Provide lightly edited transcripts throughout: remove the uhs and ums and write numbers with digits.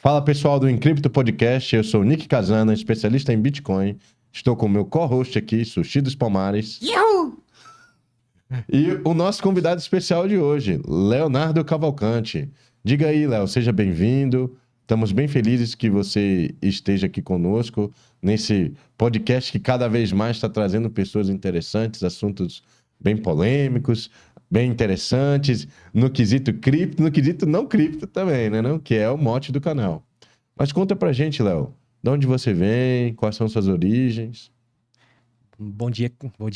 Fala pessoal do Encrypto Podcast, eu sou o Nick Casana, especialista em Bitcoin. Estou com o meu co-host aqui, Sushi dos Palmares. Yo! E o nosso convidado especial de hoje, Leonardo Cavalcante. Diga aí, Léo, seja bem-vindo. Estamos bem felizes que você esteja aqui conosco nesse podcast que cada vez mais está trazendo pessoas interessantes, assuntos bem polêmicos, bem interessantes, no quesito cripto, no quesito não cripto também, né? Não? Que é o mote do canal. Mas conta pra gente, Léo, de onde você vem, quais são suas origens? Bom dia,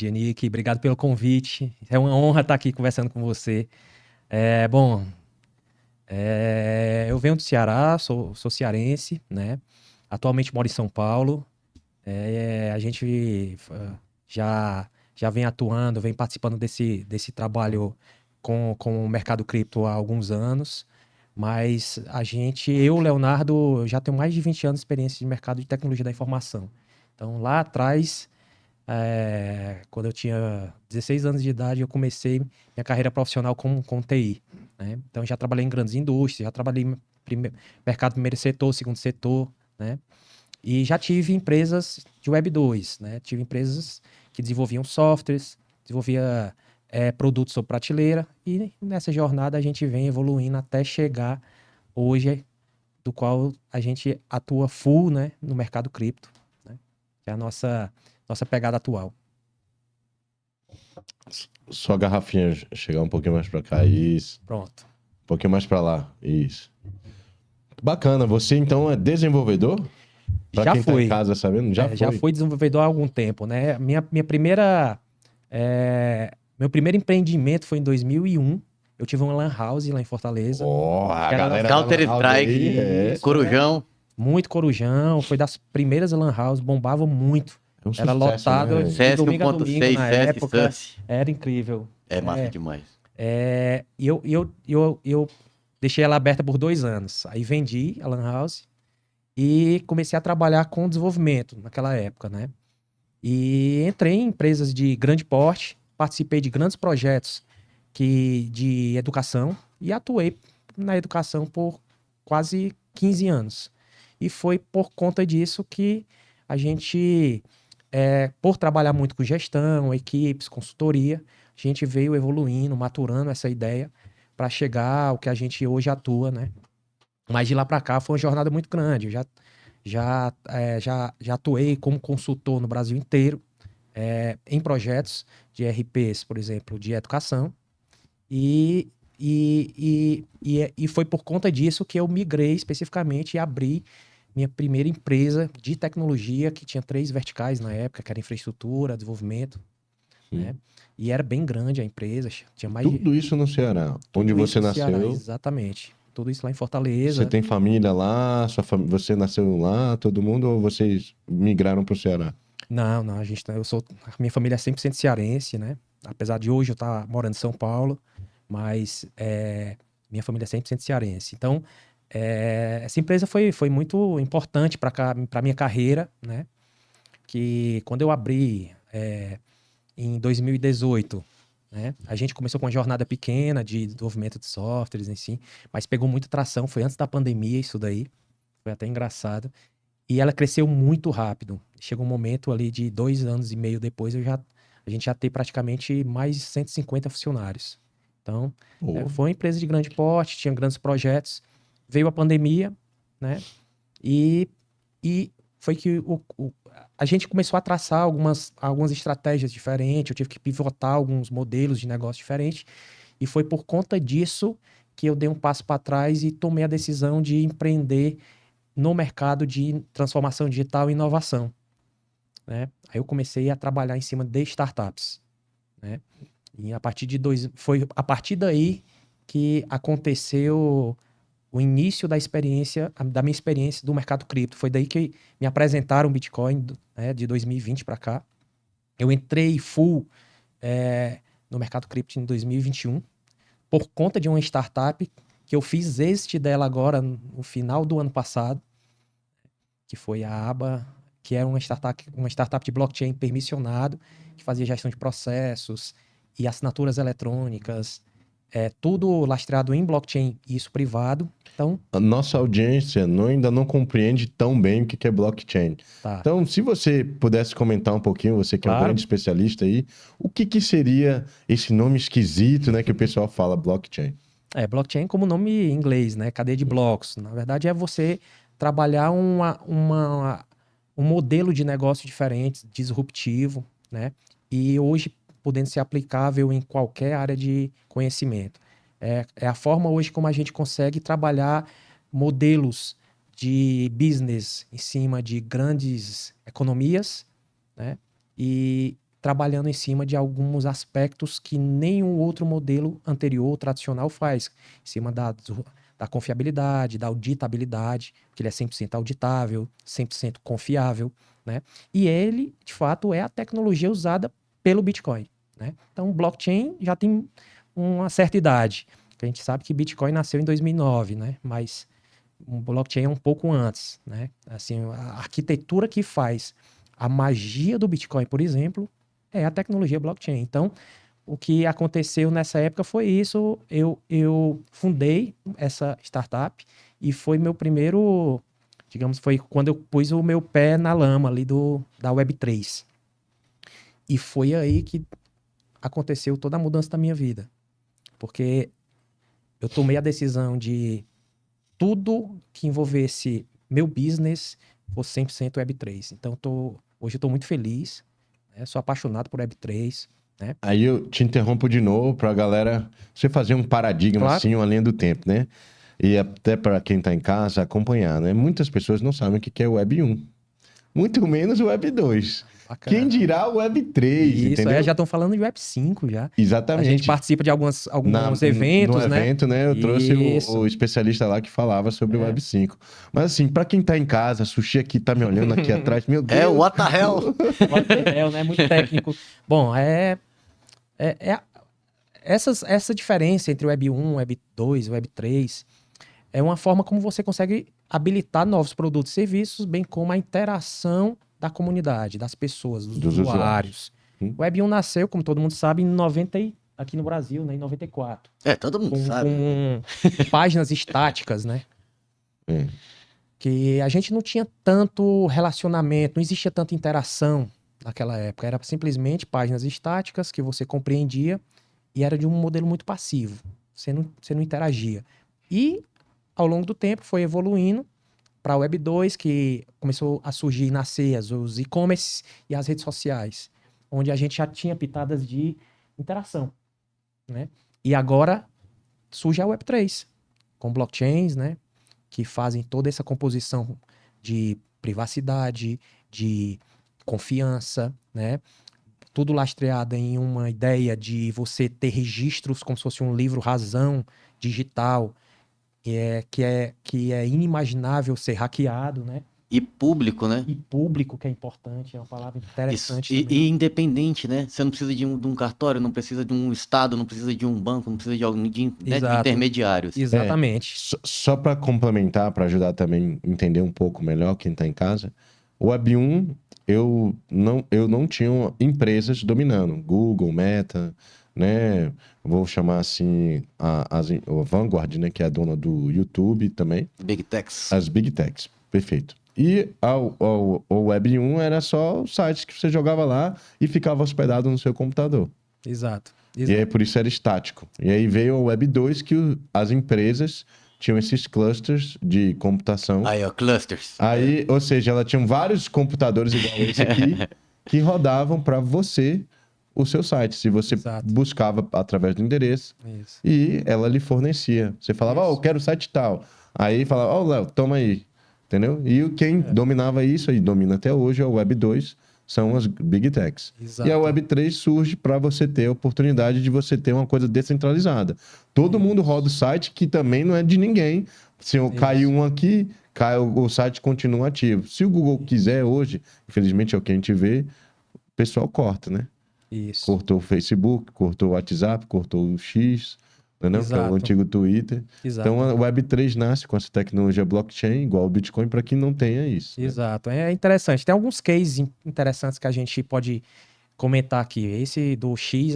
Nick. Obrigado pelo convite. É uma honra estar aqui conversando com você. Eu venho do Ceará, sou cearense, né? Atualmente moro em São Paulo. A gente já vem atuando, vem participando desse trabalho com o mercado cripto há alguns anos. Mas eu, Leonardo, já tenho mais de 20 anos de experiência de mercado de tecnologia da informação. Então, lá atrás, quando eu tinha 16 anos de idade, eu comecei minha carreira profissional com TI, né? Então, já trabalhei em grandes indústrias, já trabalhei em mercado primeiro setor, segundo setor, né? E já tive empresas de Web 2, né? Tive empresas que desenvolviam softwares, desenvolvia produtos sob prateleira, e nessa jornada a gente vem evoluindo até chegar hoje, do qual a gente atua full, né, no mercado cripto, né? Que é a nossa pegada atual. Sua garrafinha chegar um pouquinho mais pra cá, isso. Pronto. Um pouquinho mais pra lá, isso. Bacana, você então é desenvolvedor? Pra Já quem tá em fui. casa sabendo, já Já foi. fui desenvolvedor há algum tempo, né? Minha primeira... meu primeiro empreendimento foi em 2001. Eu tive uma lan house lá em Fortaleza. Ó, a Que era galera da Lan House Counter-Strike, aí, é Corujão. muito corujão. Foi das primeiras lan house, bombava muito. um Era sucesso, lotado né? de CS domingo a domingo 1.6, na CS época. Suns. Era incrível. É massa demais. Eu deixei ela aberta por 2 anos. Aí vendi a lan house e comecei a trabalhar com desenvolvimento naquela época, né? E entrei em empresas de grande porte, participei de grandes projetos de educação e atuei na educação por quase 15 anos. E foi por conta disso que a gente, por trabalhar muito com gestão, equipes, consultoria, a gente veio evoluindo, maturando essa ideia para chegar ao que a gente hoje atua, né? Mas de lá para cá foi uma jornada muito grande. Eu já atuei como consultor no Brasil inteiro, em projetos de RPs, por exemplo, de educação. E foi por conta disso que eu migrei especificamente e abri minha primeira empresa de tecnologia, que tinha 3 verticais na época, que era infraestrutura, desenvolvimento, né? E era bem grande a empresa, tinha mais de... Tudo isso no Ceará, onde Tudo isso você no Ceará, nasceu. exatamente. Tudo isso lá em Você Fortaleza. tem família lá, você nasceu lá, todo mundo, ou vocês migraram pro Ceará? Não, a minha família é 100% cearense, né? Apesar de hoje eu estar morando em São Paulo, mas minha família é 100% cearense. Então, essa empresa foi muito importante para minha carreira, né? Que quando eu abri em 2018, né? A gente começou com uma jornada pequena de desenvolvimento de softwares, assim, mas pegou muita tração. Foi antes da pandemia isso daí. Foi até engraçado. E ela cresceu muito rápido. Chegou um momento ali de 2 anos e meio depois, a gente já tem praticamente mais de 150 funcionários. Então, Pô, foi uma empresa de grande porte, tinha grandes projetos. Veio a pandemia, né? E, e foi que a gente começou a traçar algumas estratégias diferentes. Eu tive que pivotar alguns modelos de negócio diferentes. E foi por conta disso que eu dei um passo para trás e tomei a decisão de empreender no mercado de transformação digital e inovação, né? Aí eu comecei a trabalhar em cima de startups, né? E foi a partir daí que aconteceu o início da minha experiência do mercado cripto. Foi daí que me apresentaram o Bitcoin, né, de 2020 para cá. Eu entrei full no mercado cripto em 2021 por conta de uma startup que eu fiz exit dela agora no final do ano passado, que foi a Aba, que era uma startup de blockchain permissionado, que fazia gestão de processos e assinaturas eletrônicas É tudo lastreado em blockchain, isso privado. Então, A nossa audiência ainda não compreende tão bem o que é blockchain. tá. Então, se você pudesse comentar um pouquinho, você que é um Claro. grande especialista aí, o que seria esse nome esquisito, né, que o pessoal fala blockchain? Blockchain como nome em inglês, né? Cadeia de blocos. Na verdade, é você trabalhar um modelo de negócio diferente, disruptivo, né? E hoje podendo ser aplicável em qualquer área de conhecimento. É a forma hoje como a gente consegue trabalhar modelos de business em cima de grandes economias, né? E trabalhando em cima de alguns aspectos que nenhum outro modelo anterior tradicional faz, em cima da confiabilidade, da auditabilidade, que ele é 100% auditável, 100% confiável, né? E ele, de fato, é a tecnologia usada pelo Bitcoin, né? Então, o blockchain já tem uma certa idade. A gente sabe que Bitcoin nasceu em 2009, né? Mas o blockchain é um pouco antes, né? Assim, a arquitetura que faz a magia do Bitcoin, por exemplo, é a tecnologia blockchain. Então, o que aconteceu nessa época foi isso. Eu fundei essa startup e foi meu primeiro, digamos, foi quando eu pus o meu pé na lama ali da Web3. E foi aí que aconteceu toda a mudança da minha vida. Porque eu tomei a decisão de tudo que envolvesse meu business fosse 100% Web3. Então, hoje eu estou muito feliz, né? Sou apaixonado por Web3, né? Aí eu te interrompo de novo para a galera, você fazer um paradigma Claro. assim, uma linha do tempo, né? E até para quem está em casa acompanhar, né? Muitas pessoas não sabem o que é o Web 1, muito menos o Web 2. Quem Bacana. dirá o Web 3, Isso, entendeu? já estão falando de Web 5 já. A gente Exatamente. participa de alguns No eventos, né? evento, né, eu trouxe Isso. o especialista lá que falava sobre o É. Web 5. Mas assim, para quem tá em casa, Sushi aqui tá me olhando aqui atrás, meu Deus. what the hell? What the hell, né? Muito técnico. Bom, é essa diferença entre Web 1, Web 2, Web 3 é uma forma como você consegue habilitar novos produtos e serviços, bem como a interação da comunidade, das pessoas, dos usuários. O Web 1 nasceu, como todo mundo sabe, aqui no Brasil, né, em 94. Todo mundo sabe. Com páginas estáticas, né? É. Que a gente não tinha tanto relacionamento, não existia tanta interação naquela época. Era simplesmente páginas estáticas que você compreendia e era de um modelo muito passivo. Você não interagia. E, ao longo do tempo, foi evoluindo para a Web 2, que começou a surgir e nascer os e-commerce e as redes sociais, onde a gente já tinha pitadas de interação, né? E agora surge a Web 3, com blockchains, né? Que fazem toda essa composição de privacidade, de confiança, né? Tudo lastreado em uma ideia de você ter registros como se fosse um livro razão digital, que é inimaginável ser hackeado, né? E público, né? E público, que é importante, é uma palavra interessante Isso. também. E independente, né? Você não precisa de um cartório, não precisa de um estado, não precisa de um banco, não precisa de alguém de Exato. intermediários. Exatamente. Só para complementar, para ajudar também a entender um pouco melhor quem tá em casa, o Web 1 eu não tinha empresas dominando, Google, Meta, né? Vou chamar assim a Vanguard, né, que é a dona do YouTube também. Big Techs. As Big Techs, perfeito. E o Web 1 era só sites que você jogava lá e ficava hospedado no seu computador. Exato. E aí por isso era estático. E aí veio o Web 2 que as empresas tinham esses clusters de computação. Aí, ó, clusters. Aí, ou seja, ela tinha vários computadores igual esse aqui que rodavam para você o seu site. Se você Exato. buscava através do endereço Isso. e ela lhe fornecia. Você falava, ó, eu quero o site tal. Aí falava, ó, Léo, toma aí. Entendeu? E quem dominava isso e domina até hoje é o Web 2, são as Big Techs. Exato. E a Web 3 surge para você ter a oportunidade de você ter uma coisa descentralizada. Todo mundo roda o site que também não é de ninguém. Se cair um aqui, o site continua ativo. Se o Google quiser hoje, infelizmente é o que a gente vê, o pessoal corta, né? Isso. Cortou o Facebook, cortou o WhatsApp, cortou o X, entendeu? Que é o Exato. antigo Twitter. Exato. Então a Web3 nasce com essa tecnologia blockchain, igual o Bitcoin, para quem não tenha isso. Né? Exato. É interessante. Tem alguns cases interessantes que a gente pode comentar aqui. Esse do X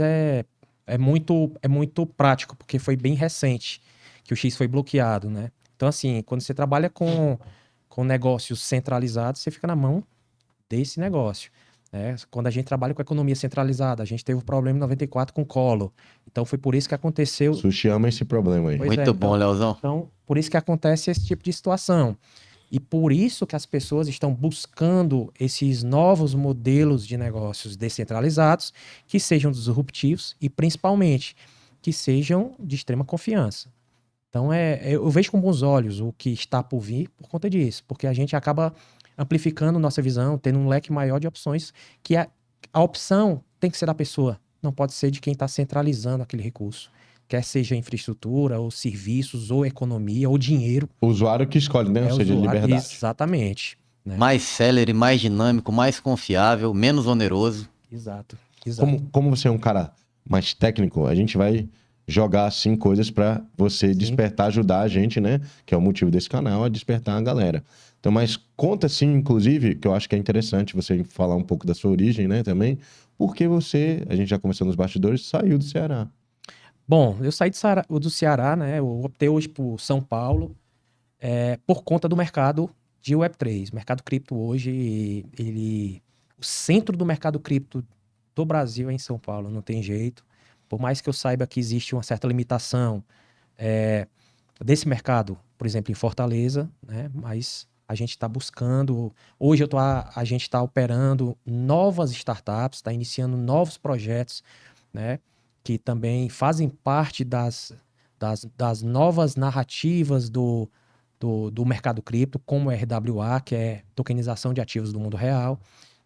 é muito prático, porque foi bem recente que o X foi bloqueado, né? Então, assim, quando você trabalha com negócios centralizados, você fica na mão desse negócio, né? Quando a gente trabalha com economia centralizada, a gente teve um problema em 94 com o Collor. Então, foi por isso que aconteceu. Sushi ama esse problema aí. Pois Muito bom, Leozão. Então, por isso que acontece esse tipo de situação. E por isso que as pessoas estão buscando esses novos modelos de negócios descentralizados que sejam disruptivos e, principalmente, que sejam de extrema confiança. Então, eu vejo com bons olhos o que está por vir por conta disso, porque a gente acaba amplificando nossa visão, tendo um leque maior de opções, que a opção tem que ser da pessoa, não pode ser de quem está centralizando aquele recurso. Quer seja infraestrutura, ou serviços, ou economia, ou dinheiro. O usuário que escolhe, né? Ou O seja, usuário. liberdade. Exatamente. Né? Mais célere, mais dinâmico, mais confiável, menos oneroso. Exato. Como você é um cara mais técnico, a gente vai jogar assim coisas pra você despertar, ajudar a gente, né? Que é o motivo desse canal, é despertar a galera. Então, mas conta assim, inclusive, que eu acho que é interessante você falar um pouco da sua origem, né, também, porque você, a gente já começou nos bastidores, saiu do Ceará. Bom, eu saí do Ceará, né? Eu optei hoje por São Paulo, por conta do mercado de Web3. O mercado cripto hoje, o centro do mercado cripto do Brasil é em São Paulo, não tem jeito. Por mais que eu saiba que existe uma certa limitação desse mercado, por exemplo, em Fortaleza, né? Mas a gente está buscando. Hoje a gente está operando novas startups, está iniciando novos projetos, né? Que também fazem parte das novas narrativas do mercado cripto, como o RWA, que é tokenização de ativos do mundo real.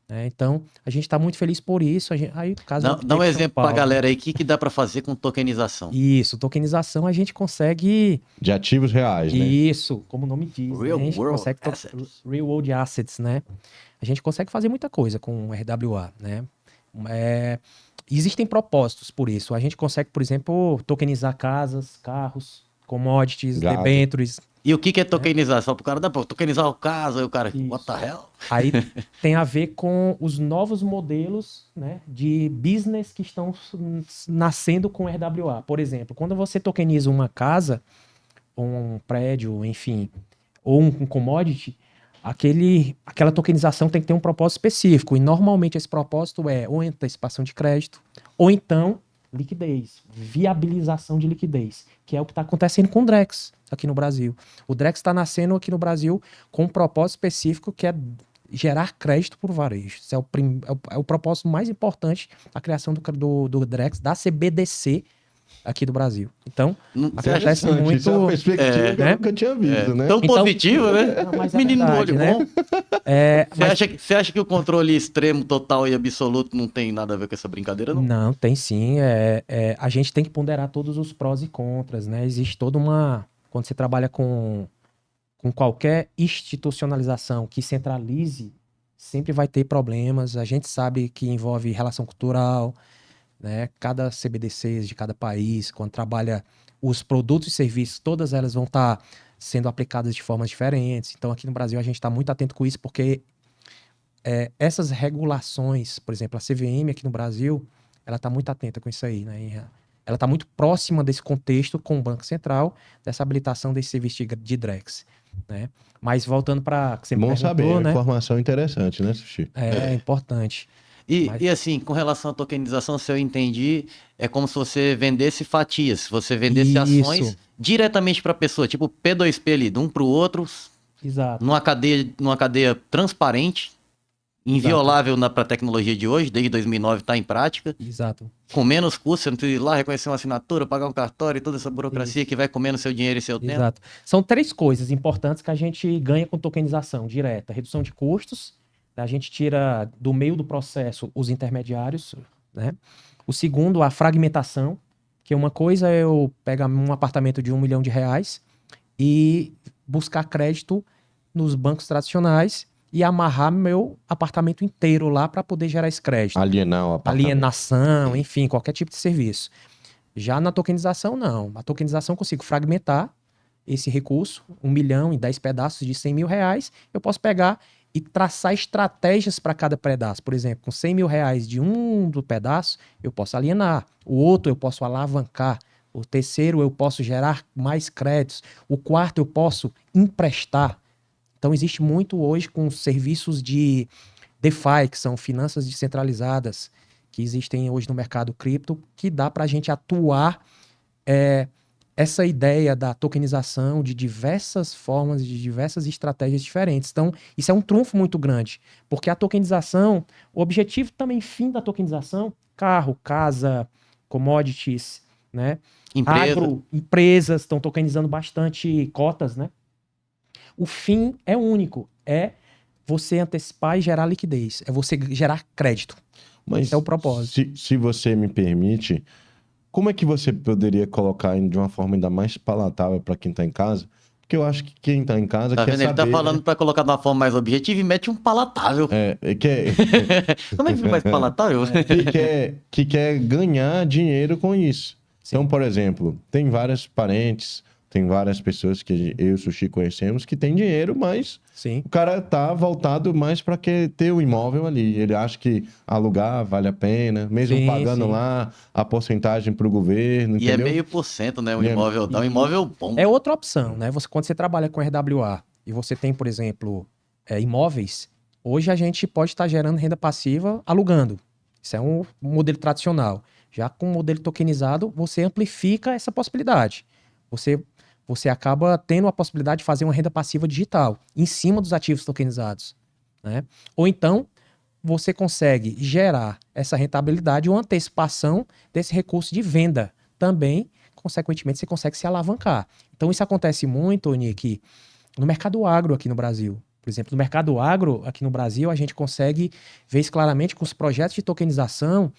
Né? Então, a gente está muito feliz por isso. Aí, caso Dá um exemplo para a galera aí, o que dá para fazer com tokenização? Isso, tokenização a gente consegue... De ativos reais, né? Isso, como o nome diz. Real né? A gente world consegue assets. Real World Assets, né? A gente consegue fazer muita coisa com o RWA, né? Existem propósitos por isso. A gente consegue, por exemplo, tokenizar casas, carros, commodities, Gado. debêntures. E o que é tokenização? Para o cara, dá para tokenizar o caso, aí o cara, Isso. what the hell? Aí tem a ver com os novos modelos, né, de business que estão nascendo com RWA. Por exemplo, quando você tokeniza uma casa, um prédio, enfim, ou um commodity, aquela tokenização tem que ter um propósito específico. E normalmente esse propósito é ou antecipação de crédito, ou então liquidez, viabilização de liquidez, que é o que está acontecendo com o Drex aqui no Brasil. O Drex está nascendo aqui no Brasil com um propósito específico que é gerar crédito por varejo. Isso é o propósito mais importante da criação do Drex, da CBDC aqui do Brasil. Então, acontece muito... Isso é uma perspectiva que eu né? nunca tinha visto, né? Tão Então- positivo, né? Não, mas é Menino do verdade, olho né? bom. Mas Você acha que o controle extremo, total e absoluto não tem nada a ver com essa brincadeira, não? Não, tem sim. A gente tem que ponderar todos os prós e contras, né? Existe toda uma... Quando você trabalha com qualquer institucionalização que centralize, sempre vai ter problemas. A gente sabe que envolve relação cultural, né? Cada CBDC de cada país, quando trabalha os produtos e serviços, todas elas vão estar sendo aplicadas de formas diferentes. Então, aqui no Brasil, a gente está muito atento com isso, porque essas regulações, por exemplo, a CVM aqui no Brasil, ela está muito atenta com isso aí, né? Ela está muito próxima desse contexto com o Banco Central, dessa habilitação desse serviço de Drex, né? Mas voltando para que você me Bom perguntou, saber, né? informação interessante, né, Sushi? É importante. Mas- E assim, com relação à tokenização, se eu entendi, é como se você vendesse fatias, se você vendesse Isso. ações diretamente para a pessoa, tipo P2P ali, de um para o outro, Exato. numa cadeia transparente, inviolável para a tecnologia de hoje, desde 2009 está em prática, Exato. com menos custo, você não precisa ir lá reconhecer uma assinatura, pagar um cartório e toda essa burocracia que vai comendo seu dinheiro e seu tempo. Exato. São 3 coisas importantes que a gente ganha com tokenização direta. Redução de custos, a gente tira do meio do processo os intermediários, né? O segundo, a fragmentação, que uma coisa é eu pegar um apartamento de R$1 milhão e buscar crédito nos bancos tradicionais e amarrar meu apartamento inteiro lá para poder gerar esse crédito. Alienar o apartamento. Alienação, enfim, qualquer tipo de serviço. Já na tokenização, não. A tokenização eu consigo fragmentar esse recurso, 1 milhão em 10 pedaços de R$100 mil, eu posso pegar e traçar estratégias para cada pedaço. Por exemplo, com 100 mil reais de um do pedaço, eu posso alienar. O outro eu posso alavancar. O terceiro eu posso gerar mais créditos. O quarto eu posso emprestar. Então existe muito hoje com serviços de DeFi, que são finanças descentralizadas, que existem hoje no mercado cripto, que dá para a gente atuar essa ideia da tokenização de diversas formas, de diversas estratégias diferentes. Então, isso é um trunfo muito grande, porque a tokenização, o objetivo também, fim da tokenização, carro, casa, commodities, né? Empresas estão tokenizando bastante cotas, né? O fim é único, é você antecipar e gerar liquidez, é você gerar crédito. Mas Esse é o propósito. se você me permite, como é que você poderia colocar de uma forma ainda mais palatável para quem está em casa? Porque eu acho que quem está em casa Tá quer vendo? saber... Ele tá falando pra colocar de uma forma mais objetiva e mete um palatável. Como é que fica mais palatável? que quer ganhar dinheiro com isso. Sim. Então, por exemplo, tem vários parentes, tem várias pessoas que eu e o Sushi conhecemos que tem dinheiro, mas Sim. o cara tá voltado mais para ter o imóvel ali. Ele acha que alugar vale a pena, mesmo Sim, pagando sim. lá a porcentagem para o governo, E é entendeu? 0,5%, né? Um E é- imóvel dá um imóvel bom. É outra opção, né? Quando você trabalha com RWA e você tem, por exemplo, imóveis, hoje a gente pode estar gerando renda passiva alugando. Isso é um modelo tradicional. Já com o modelo tokenizado, você amplifica essa possibilidade. Você acaba tendo a possibilidade de fazer uma renda passiva digital em cima dos ativos tokenizados, né? Ou então, você consegue gerar essa rentabilidade ou antecipação desse recurso de venda. Também, consequentemente, você consegue se alavancar. Então, isso acontece muito, Nick, no mercado agro aqui no Brasil. Por exemplo, no mercado agro aqui no Brasil, a gente consegue ver isso claramente com os projetos de tokenização.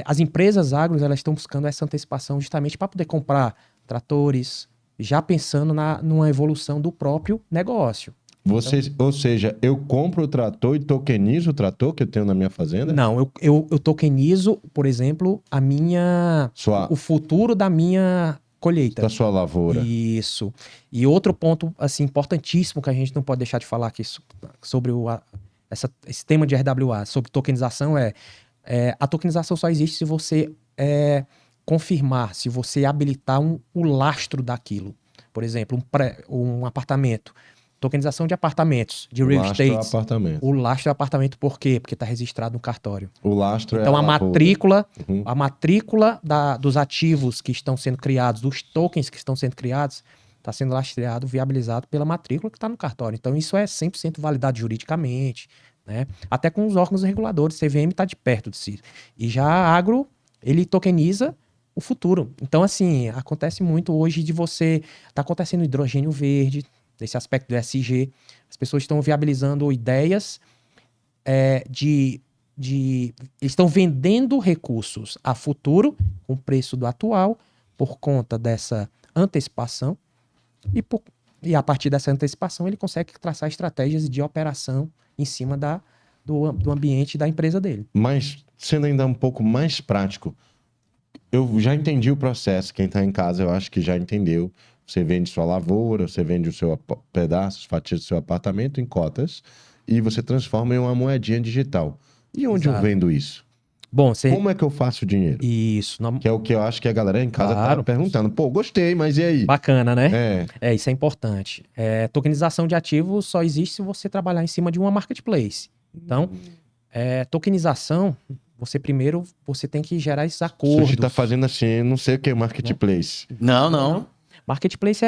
As empresas agros, elas estão buscando essa antecipação justamente para poder comprar tratores, já pensando numa evolução do próprio negócio. Ou seja, eu compro o trator e tokenizo o trator que eu tenho na minha fazenda? Não, eu tokenizo, por exemplo, o futuro da minha colheita. Da sua lavoura. Isso. E outro ponto assim, importantíssimo que a gente não pode deixar de falar aqui sobre esse tema de RWA, sobre tokenização, a tokenização só existe se você confirmar, se você habilitar o lastro daquilo. Por exemplo, um apartamento. Tokenização de apartamentos, de real estate. O lastro é apartamento por quê? Porque está registrado no cartório. O lastro então, a matrícula, a matrícula dos ativos que estão sendo criados, dos tokens que estão sendo criados, está sendo lastreado, viabilizado pela matrícula que está no cartório. Então, isso é 100% validado juridicamente, né? Até com os órgãos reguladores, CVM está de perto de si. E já a agro, ele tokeniza o futuro. Então, assim, acontece muito hoje de você... Está acontecendo hidrogênio verde, desse aspecto do ESG. As pessoas estão viabilizando ideias eles estão vendendo recursos a futuro com o preço do atual por conta dessa antecipação e a partir dessa antecipação ele consegue traçar estratégias de operação em cima do ambiente da empresa dele. Mas, sendo ainda um pouco mais prático, eu já entendi o processo. Quem está em casa, eu acho que já entendeu. Você vende sua lavoura, você vende o seu pedaço, fatias do seu apartamento em cotas e você transforma em uma moedinha digital. E onde eu vendo isso? Bom, como é que eu faço dinheiro? Isso. Que é o que eu acho que a galera em casa tá perguntando. Pô, gostei, mas e aí? Bacana, né? Isso é importante. Tokenização de ativos só existe se você trabalhar em cima de uma marketplace. Então, tokenização, você tem que gerar esses acordos. Sushi tá fazendo assim, não sei o que é marketplace. Não. Marketplace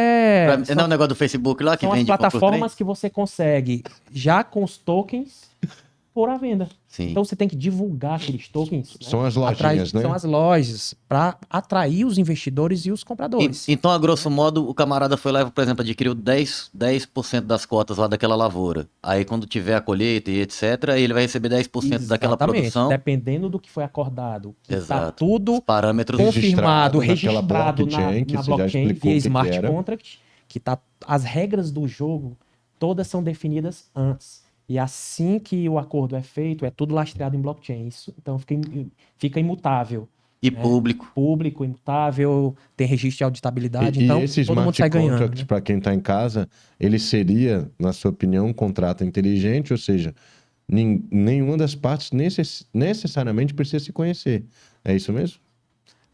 Não é o negócio do Facebook lá que vende. São as plataformas que você consegue, já com os tokens, pôr à venda. Sim. Então você tem que divulgar aqueles tokens. São as lojinhas, né? São as lojas, para atrair os investidores e os compradores. Então, a grosso modo, o camarada foi lá, por exemplo, adquiriu 10% das cotas lá daquela lavoura. Aí, quando tiver a colheita e etc., ele vai receber 10% daquela produção. Dependendo do que foi acordado. Exato. Tá tudo os parâmetros confirmado, registrado blockchain, na blockchain via smart contract, que tá, as regras do jogo todas são definidas antes. E assim que o acordo é feito, é tudo lastreado em blockchain. Isso, então fica imutável. E público. Público, imutável, tem registro de auditabilidade, E então esse todo mundo smart sai ganhando. contract, Né? para quem está em casa, ele seria, na sua opinião, um contrato inteligente, ou seja, nenhuma das partes necessariamente precisa se conhecer. É isso mesmo?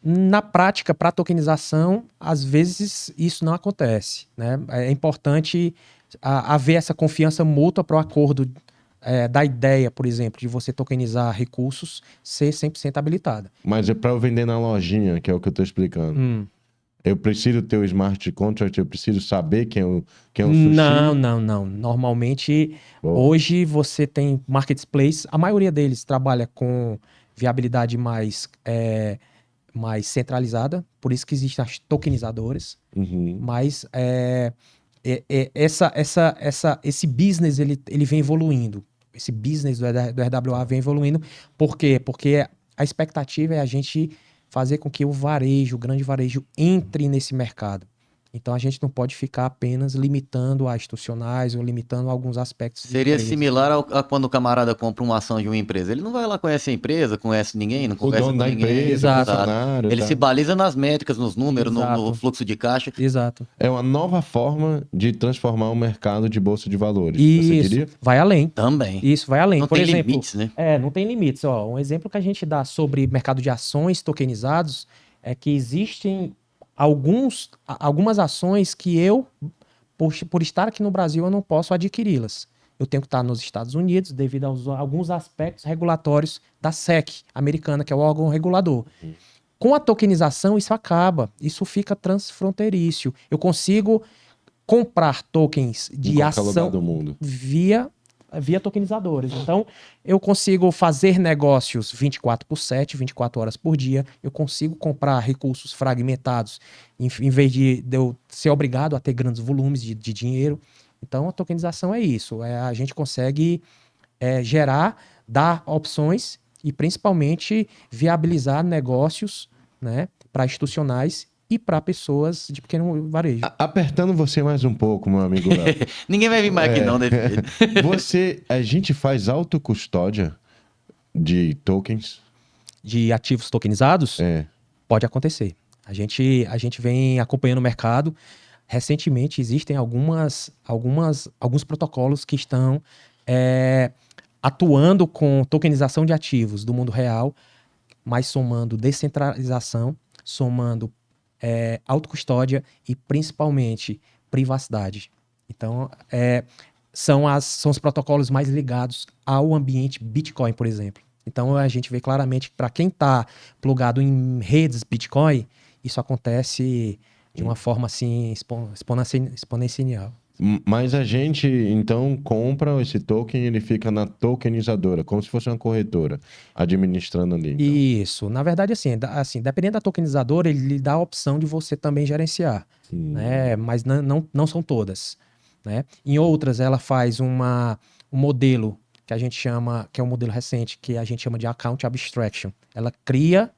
Na prática, para tokenização, às vezes isso não acontece. Né? É importante haver essa confiança mútua para o acordo da ideia, por exemplo, de você tokenizar recursos ser 100% habilitada. Mas é para eu vender na lojinha, que é o que eu estou explicando. Eu preciso ter o smart contract, eu preciso saber quem é o sushi. Não. Normalmente, hoje você tem marketplace, a maioria deles trabalha com viabilidade mais centralizada, por isso que existem as tokenizadoras, mas esse business ele vem evoluindo. Esse business do RWA vem evoluindo. Por quê? Porque a expectativa é a gente fazer com que o grande varejo, entre nesse mercado. Então a gente não pode ficar apenas limitando a institucionais ou limitando alguns aspectos. Seria similar a quando o camarada compra uma ação de uma empresa. Ele não vai lá conhecer a empresa, conhece ninguém, não conversa com ninguém. O dono da empresa, funcionário. Ele se baliza nas métricas, nos números, no fluxo de caixa. Exato. É uma nova forma de transformar o mercado de bolsa de valores. Isso, você diria? vai além. Também. Isso, vai além. Não Por tem exemplo, limites, né? Não tem limites. Ó, um exemplo que a gente dá sobre mercado de ações tokenizados é que existem algumas ações que eu, por estar aqui no Brasil, eu não posso adquiri-las. Eu tenho que estar nos Estados Unidos devido a alguns aspectos regulatórios da SEC americana, que é o órgão regulador. Com a tokenização, isso acaba. Isso fica transfronteiriço. Eu consigo comprar tokens de ação lugar do mundo. via tokenizadores. Então, eu consigo fazer negócios 24/7, 24 horas por dia. Eu consigo comprar recursos fragmentados em vez de eu ser obrigado a ter grandes volumes de dinheiro. Então, a tokenização é isso. A gente consegue dar opções e, principalmente, viabilizar negócios, né, para institucionais e para pessoas de pequeno varejo. Apertando você mais um pouco, meu amigo Léo. Ninguém vai vir mais aqui não, né? A gente faz autocustódia de tokens? De ativos tokenizados? Pode acontecer. A gente vem acompanhando o mercado. Recentemente existem alguns protocolos que estão atuando com tokenização de ativos do mundo real, mas somando descentralização, somando autocustódia e principalmente privacidade. Então, são os protocolos mais ligados ao ambiente Bitcoin, por exemplo. Então, a gente vê claramente que para quem está plugado em redes Bitcoin, isso acontece de uma forma assim exponencial. Mas a gente, então, compra esse token e ele fica na tokenizadora, como se fosse uma corretora, administrando ali. Então. Isso. Na verdade, assim, dependendo da tokenizadora, ele lhe dá a opção de você também gerenciar, né? Mas não são todas, né? Em outras, ela faz um modelo que a gente chama, que é um modelo recente, que a gente chama de Account Abstraction. Ela cria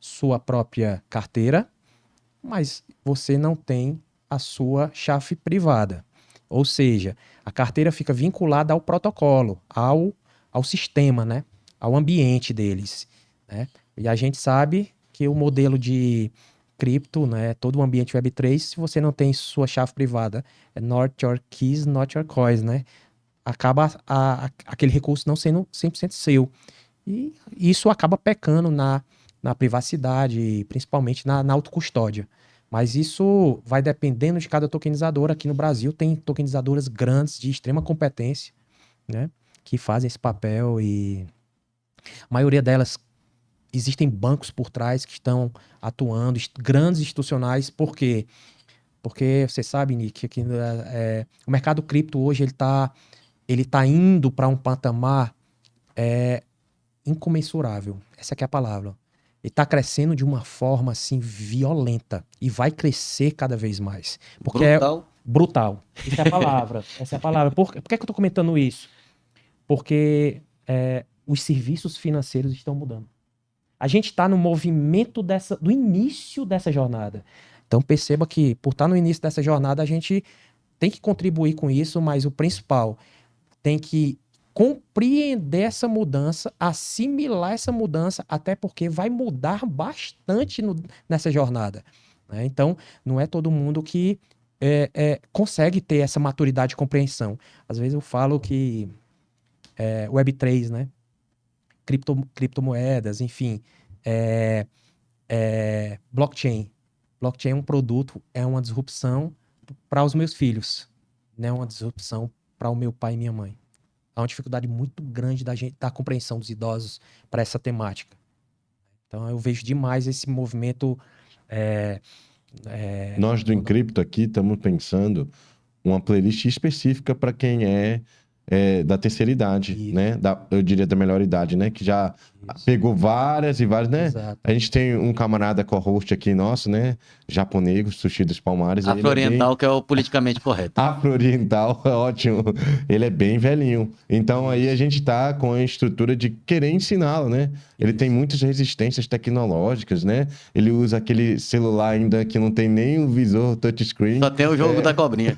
sua própria carteira, mas você não tem a sua chave privada. Ou seja, a carteira fica vinculada ao protocolo, ao sistema, né? Ao ambiente deles. Né? E a gente sabe que o modelo de cripto, né? Todo o ambiente Web3, se você não tem sua chave privada, é not your keys, not your coins, né? Acaba aquele recurso não sendo 100% seu. E isso acaba pecando na privacidade, principalmente na autocustódia. Mas isso vai dependendo de cada tokenizadora. Aqui no Brasil tem tokenizadoras grandes, de extrema competência, né? Que fazem esse papel e a maioria delas existem bancos por trás que estão atuando, grandes institucionais. Por quê? Porque você sabe, Nick, que o mercado cripto hoje ele tá indo para um patamar incomensurável. Essa que é a palavra. Ele está crescendo de uma forma assim violenta e vai crescer cada vez mais. Porque brutal. Brutal. Essa é a palavra. Essa é a palavra. Por que eu estou comentando isso? Porque os serviços financeiros estão mudando. A gente está no movimento do início dessa jornada. Então perceba que por estar no início dessa jornada a gente tem que contribuir com isso, mas o principal tem que compreender essa mudança, assimilar essa mudança, até porque vai mudar bastante nessa jornada, né? Então, não é todo mundo que consegue ter essa maturidade de compreensão. Às vezes eu falo que Web3, né? Criptomoedas, enfim, blockchain. Blockchain é um produto, é uma disrupção para os meus filhos, não é uma disrupção para o meu pai e minha mãe. Há uma dificuldade muito grande da compreensão dos idosos para essa temática. Então eu vejo demais esse movimento. Nós do Encripto aqui estamos pensando uma playlist específica para quem é da terceira idade, Isso. né? Eu diria da melhor idade, né? Que já pegou várias e várias, né? Exato. A gente tem um camarada co-host aqui nosso, né? Japonego, Sushi dos Palmares. Afro-oriental, que é o politicamente correto. Afro-oriental, ótimo. Ele é bem velhinho. Então aí a gente tá com a estrutura de querer ensiná-lo, né? Ele tem muitas resistências tecnológicas, né? Ele usa aquele celular ainda que não tem nem o visor touchscreen. Só tem o jogo da cobrinha.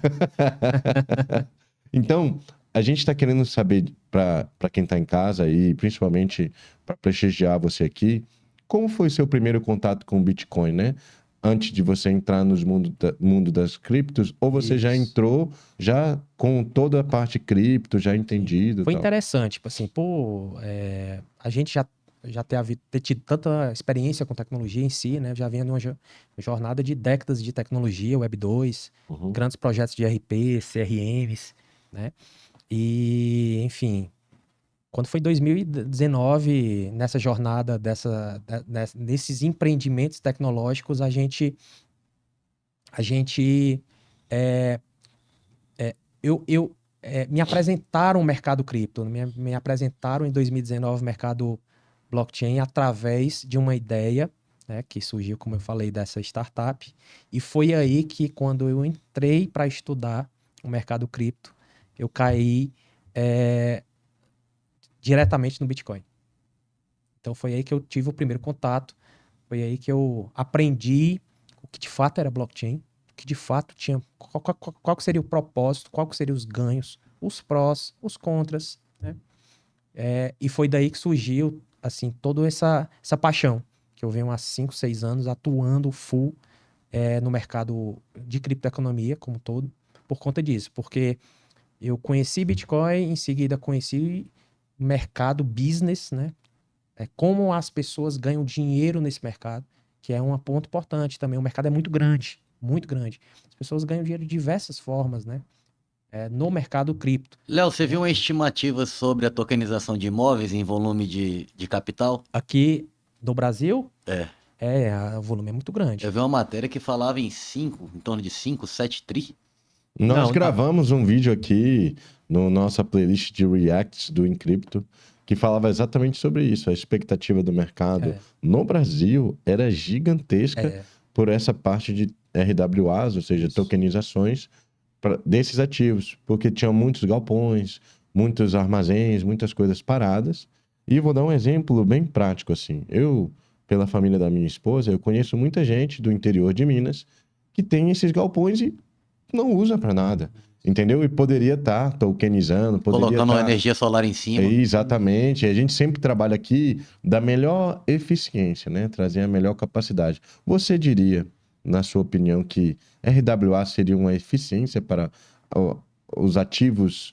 Então, a gente está querendo saber, para quem está em casa e principalmente para prestigiar você aqui, como foi seu primeiro contato com o Bitcoin, né? Antes de você entrar no mundo das criptos, ou você já entrou já com toda a parte cripto, já entendido? Foi tal? interessante, tipo assim, a gente já ter tido tanta experiência com tecnologia em si, né? Já vinha numa jornada de décadas de tecnologia, Web 2, grandes projetos de RP, CRMs, né? E, enfim, quando foi 2019, nessa jornada nesses empreendimentos tecnológicos, me apresentaram o mercado cripto, me apresentaram em 2019 o mercado blockchain através de uma ideia, né, que surgiu, como eu falei, dessa startup. E foi aí que, quando eu entrei para estudar o mercado cripto, eu caí diretamente no Bitcoin. Então foi aí que eu tive o primeiro contato, foi aí que eu aprendi o que de fato era blockchain, o que de fato tinha, qual que seria o propósito, qual que seriam os ganhos, os prós, os contras, né? E foi daí que surgiu, assim, toda essa paixão, que eu venho há 5, 6 anos atuando full no mercado de criptoeconomia como um todo, por conta disso, porque eu conheci Bitcoin, em seguida conheci mercado business, né? Como as pessoas ganham dinheiro nesse mercado, que é um ponto importante também. O mercado é muito grande, muito grande. As pessoas ganham dinheiro de diversas formas, né? No mercado cripto. Léo, você viu uma estimativa sobre a tokenização de imóveis em volume de capital? Aqui no Brasil, É. o volume é muito grande. Eu vi uma matéria que falava em torno de 5, 7 tri. Nós gravamos um vídeo aqui no nossa playlist de Reacts do Encripto que falava exatamente sobre isso. A expectativa do mercado no Brasil era gigantesca por essa parte de RWAs, ou seja, tokenizações desses ativos, porque tinham muitos galpões, muitos armazéns, muitas coisas paradas. E vou dar um exemplo bem prático assim. Eu, pela família da minha esposa, eu conheço muita gente do interior de Minas que tem esses galpões e não usa para nada, entendeu? E poderia estar tokenizando, colocando energia solar em cima. Exatamente. A gente sempre trabalha aqui da melhor eficiência, né? Trazer a melhor capacidade. Você diria, na sua opinião, que RWA seria uma eficiência para os ativos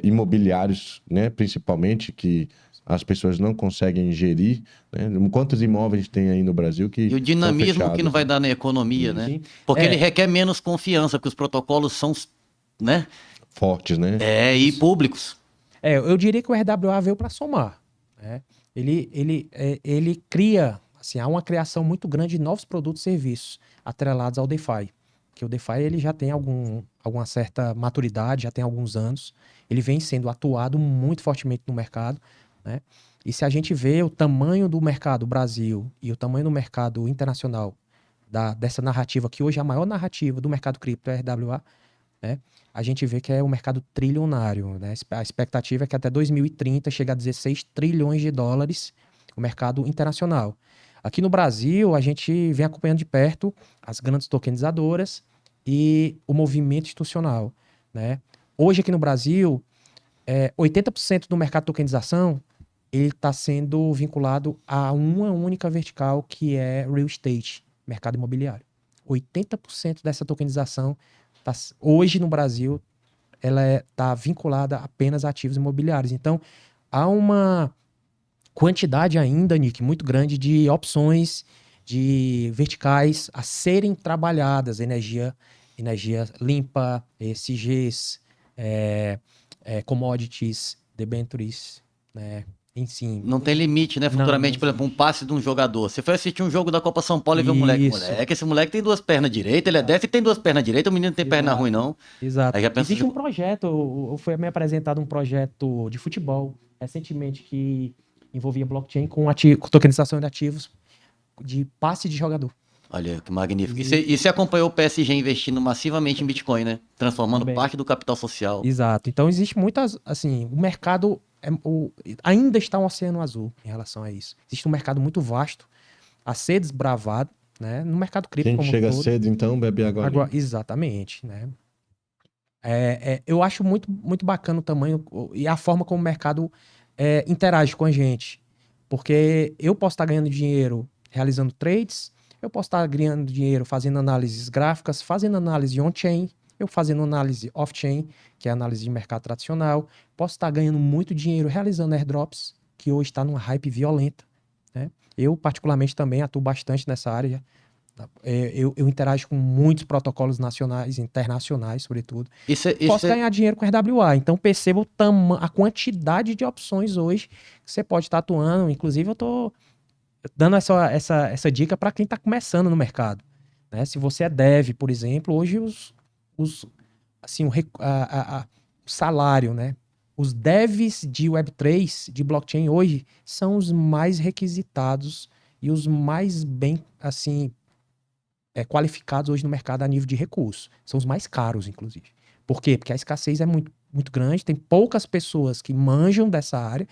imobiliários, né? Principalmente, que as pessoas não conseguem gerir, né? Quantos imóveis tem aí no Brasil que e o dinamismo que não vai dar na economia, né? Porque ele requer menos confiança, porque os protocolos são, né? Fortes, né? E públicos. Eu diria que o RWA veio para somar, né? Ele cria, assim, há uma criação muito grande de novos produtos e serviços atrelados ao DeFi. Que o DeFi ele já tem alguma certa maturidade, já tem alguns anos. Ele vem sendo atuado muito fortemente no mercado, né? E se a gente vê o tamanho do mercado Brasil e o tamanho do mercado internacional dessa narrativa, que hoje é a maior narrativa do mercado cripto é RWA, né? A gente vê que é um mercado trilionário, né? A expectativa é que até 2030 chegue a 16 trilhões de dólares o mercado internacional. Aqui no Brasil, a gente vem acompanhando de perto as grandes tokenizadoras e o movimento institucional, né? Hoje aqui no Brasil, 80% do mercado de tokenização ele está sendo vinculado a uma única vertical, que é real estate, mercado imobiliário. 80% dessa tokenização, hoje no Brasil, ela está vinculada apenas a ativos imobiliários. Então, há uma quantidade ainda, Nick, muito grande de opções, de verticais a serem trabalhadas, energia limpa, ESGs, commodities, debentures, né? Enfim. Não tem limite, né? Futuramente, por exemplo, um passe de um jogador. Você foi assistir um jogo da Copa São Paulo e viu um moleque. Moleque, esse moleque tem 2 pernas direitas, ele é destro e tem 2 pernas direitas, o menino não tem perna ruim, não. Exato. Aí já pensa Existe um projeto, foi me apresentado um projeto de futebol recentemente que envolvia blockchain com tokenização de ativos de passe de jogador. Olha, que magnífico. E você acompanhou o PSG investindo massivamente em Bitcoin, né? Transformando Também. parte do capital social. Exato. Então, existe muitas, assim, o mercado ainda está um oceano azul em relação a isso. Existe um mercado muito vasto a ser desbravado, né? No mercado cripto Quem como chega todo. cedo, então, bebe água. Exatamente, né? Eu acho muito, muito bacana o tamanho e a forma como o mercado interage com a gente. Porque eu posso estar ganhando dinheiro realizando trades, eu posso estar ganhando dinheiro fazendo análises gráficas, fazendo análise on-chain, eu fazendo análise off-chain, que é a análise de mercado tradicional. Posso estar ganhando muito dinheiro realizando airdrops, que hoje está numa hype violenta, né? Eu, particularmente, também atuo bastante nessa área. Eu interajo com muitos protocolos nacionais, internacionais, sobretudo. Posso ganhar dinheiro com RWA. Então, perceba a quantidade de opções hoje que você pode estar atuando. Inclusive, eu estou dando essa dica para quem está começando no mercado, né? Se você é dev, por exemplo, hoje o salário, né? Os devs de Web3, de blockchain hoje, são os mais requisitados e os mais bem, assim, qualificados hoje no mercado a nível de recursos. São os mais caros, inclusive. Por quê? Porque a escassez é muito, muito grande, tem poucas pessoas que manjam dessa área,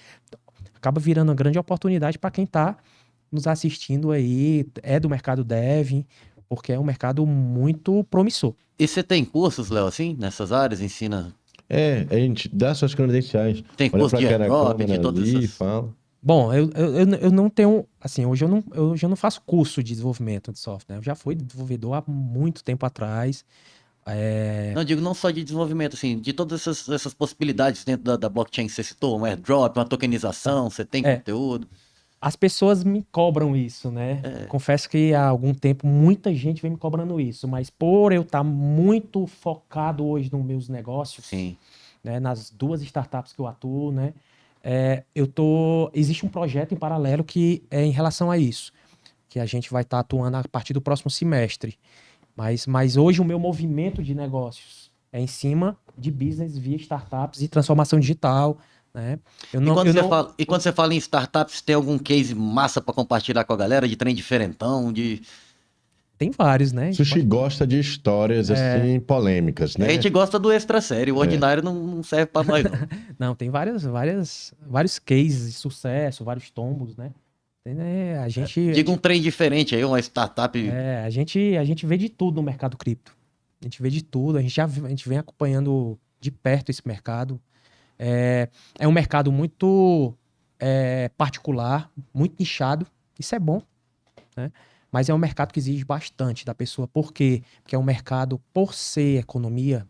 acaba virando uma grande oportunidade para quem está nos assistindo aí, do mercado dev, porque é um mercado muito promissor. E você tem cursos, Léo, assim, nessas áreas? Ensina? A gente dá suas credenciais. Tem Olha curso pra de cá na airdrop, de câmera todas ali, essas... fala. Bom, eu não tenho, assim, hoje eu não faço curso de desenvolvimento de software, né? Eu já fui desenvolvedor há muito tempo atrás. Não, digo não só de desenvolvimento, assim, de todas essas possibilidades dentro da blockchain que você citou, um airdrop, uma tokenização, você tem conteúdo. As pessoas me cobram isso, né? Confesso que há algum tempo muita gente vem me cobrando isso, mas por eu estar muito focado hoje nos meus negócios, Sim. né, nas 2 startups que eu atuo, né? Existe um projeto em paralelo que é em relação a isso, que a gente vai estar atuando a partir do próximo semestre. Mas hoje o meu movimento de negócios é em cima de business via startups e transformação digital, né? E quando você fala em startups, tem algum case massa para compartilhar com a galera, de trem diferentão, de... Tem vários, né? Sushi gosta de histórias, assim, polêmicas, né? A gente gosta do extra sério, o ordinário não serve para nós, não. Não, tem vários cases de sucesso, vários tombos, né? A gente... Diga um trem diferente aí, uma startup... a gente vê de tudo no mercado cripto. A gente vê de tudo, a gente vem acompanhando de perto esse mercado. É um mercado muito particular, muito nichado. Isso é bom, né? Mas é um mercado que exige bastante da pessoa. Por quê? Porque é um mercado, por ser economia,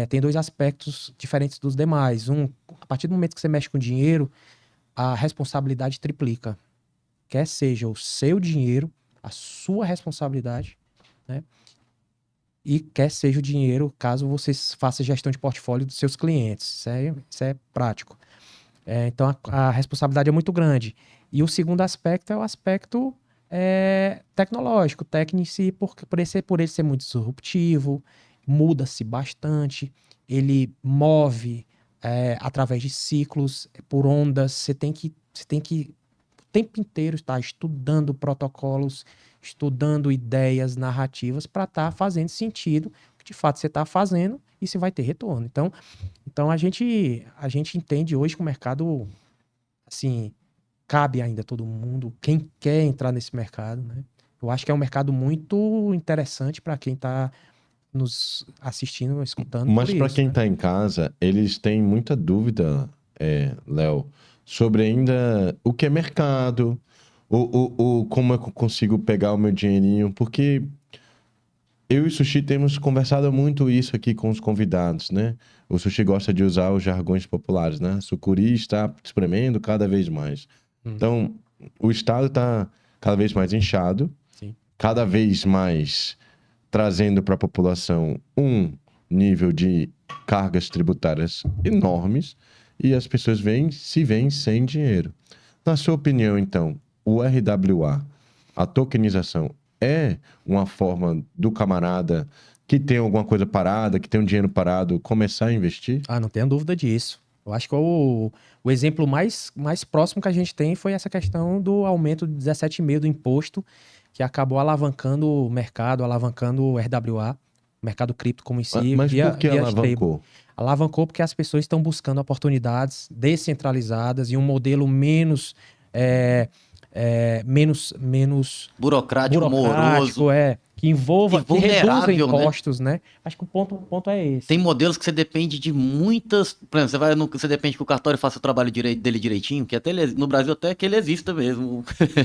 tem 2 aspectos diferentes dos demais. A partir do momento que você mexe com dinheiro, a responsabilidade triplica. Quer seja o seu dinheiro, a sua responsabilidade, né? E quer seja o dinheiro, caso você faça gestão de portfólio dos seus clientes. Isso é prático. Então, a responsabilidade é muito grande. E o segundo aspecto é o aspecto tecnológico, técnico, por ele ser muito disruptivo, muda-se bastante, ele move através de ciclos, por ondas. Você tem que o tempo inteiro estar estudando protocolos, estudando ideias, narrativas, para estar fazendo sentido o que de fato você está fazendo e se vai ter retorno. Então a gente entende hoje que o mercado, assim, cabe ainda a todo mundo, quem quer entrar nesse mercado, né? Eu acho que é um mercado muito interessante para quem está nos assistindo, escutando. Mas por para isso, quem né? está em casa, eles têm muita dúvida, Léo, sobre ainda o que é mercado, como eu consigo pegar o meu dinheirinho, porque eu e o Sushi temos conversado muito isso aqui com os convidados, né? O Sushi gosta de usar os jargões populares, né? Sucuri está espremendo cada vez mais. Hum, Então, o estado está cada vez mais inchado, sim. cada vez mais trazendo para a população um nível de cargas tributárias enormes e as pessoas se veem sem dinheiro. Na sua opinião, então, o RWA, a tokenização, é uma forma do camarada que tem alguma coisa parada, que tem um dinheiro parado, começar a investir? Ah, não tenho dúvida disso. Eu acho que o exemplo mais próximo que a gente tem foi essa questão do aumento de 17,5% do imposto, que acabou alavancando o mercado, alavancando o RWA, o mercado cripto como em si, Mas por que via stable. alavancou? Alavancou porque as pessoas estão buscando oportunidades descentralizadas e um modelo menos, é, menos Burocrático, burocrático, moroso que envolva, e que reduza vulnerável, né? impostos, né? Acho que o ponto é esse. Tem modelos que você depende de muitas. Por exemplo, você depende que o cartório faça o trabalho dele direitinho, que até no Brasil até que ele exista mesmo,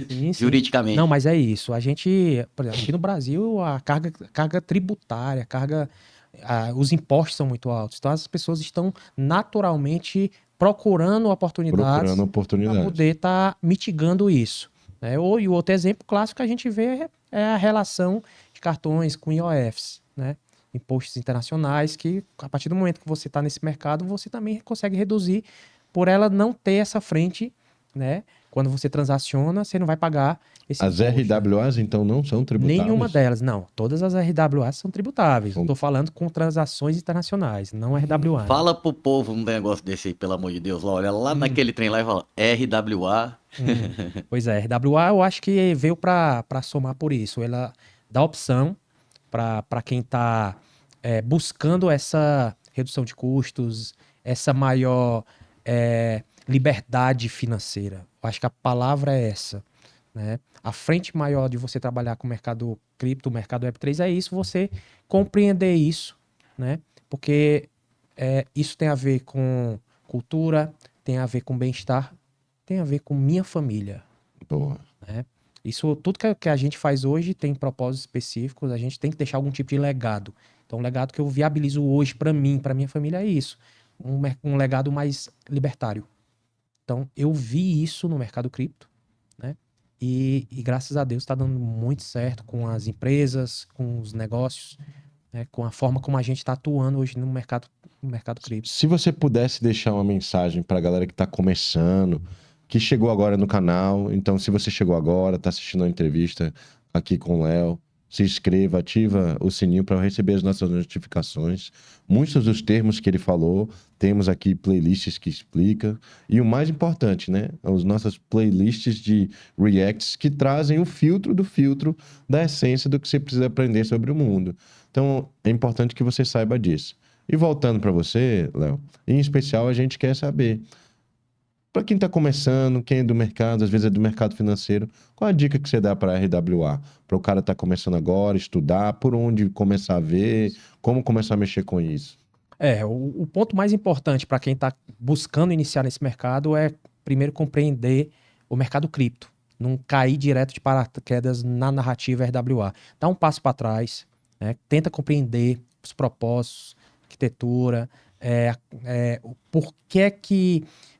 Sim, sim. juridicamente. Não, mas é isso. A gente, por exemplo, aqui no Brasil, a carga tributária, os impostos são muito altos. Então, as pessoas estão naturalmente procurando oportunidades para Oportunidades. poder estar mitigando isso. Né? E o outro exemplo clássico que a gente vê é a relação de cartões com IOFs, né? Impostos internacionais, que a partir do momento que você está nesse mercado, você também consegue reduzir por ela não ter essa frente, né? Quando você transaciona, você não vai pagar esse As imposto, né? RWAs, então, não são tributáveis? Nenhuma delas, não. Todas as RWAs são tributáveis. São- Estou falando com transações internacionais, não RWA. Né? Fala pro povo um negócio desse aí, pelo amor de Deus. Lá, olha lá naquele trem lá e fala RWA. Pois é, RWA eu acho que veio para somar por isso. Ela dá opção para quem está buscando essa redução de custos, essa maior liberdade financeira. Eu acho que a palavra é essa. Né? A frente maior de você trabalhar com o mercado cripto, o mercado Web3, é isso, você compreender isso, né? Porque isso tem a ver com cultura, tem a ver com bem-estar, tem a ver com minha família, Boa. né? Isso, tudo que a gente faz hoje tem propósitos específicos, a gente tem que deixar algum tipo de legado. Então, o legado que eu viabilizo hoje para mim, para minha família é isso, um legado mais libertário. Então, eu vi isso no mercado cripto, né? E graças a Deus está dando muito certo com as empresas, com os negócios, né? Com a forma como a gente está atuando hoje no mercado cripto. Se você pudesse deixar uma mensagem para a galera que está começando, que chegou agora no canal, então se você chegou agora, está assistindo a entrevista aqui com o Léo, se inscreva, ativa o sininho para receber as nossas notificações. Muitos dos termos que ele falou, temos aqui playlists que explicam. E o mais importante, né? As nossas playlists de reacts que trazem o filtro do filtro da essência do que você precisa aprender sobre o mundo. Então, é importante que você saiba disso. E voltando para você, Léo, em especial a gente quer saber, para quem está começando, quem é do mercado, às vezes é do mercado financeiro, qual a dica que você dá para a RWA? Para o cara estar começando agora, estudar, por onde começar a ver, como começar a mexer com isso? O ponto mais importante para quem está buscando iniciar nesse mercado é primeiro compreender o mercado cripto, não cair direto de paraquedas na narrativa RWA. Dá um passo para trás, né? Tenta compreender os propósitos, arquitetura,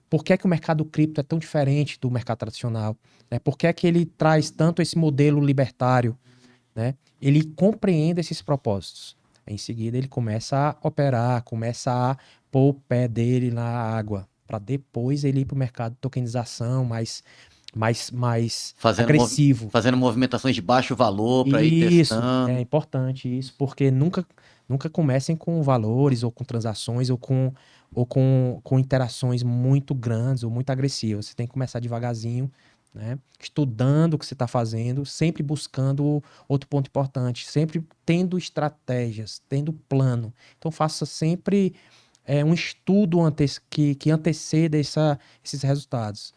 por que o mercado cripto é tão diferente do mercado tradicional, né? Por que ele traz tanto esse modelo libertário, né? Ele compreende esses propósitos. Em seguida, ele começa a operar, começa a pôr o pé dele na água, para depois ele ir para o mercado de tokenização mais agressivo. Fazendo movimentações de baixo valor para ir Isso, testando. é importante isso, porque nunca comecem com valores ou com transações ou com interações muito grandes ou muito agressivas. Você tem que começar devagarzinho, né? Estudando o que você está fazendo, sempre buscando outro ponto importante, sempre tendo estratégias, tendo plano. Então faça sempre um estudo que anteceda esses resultados,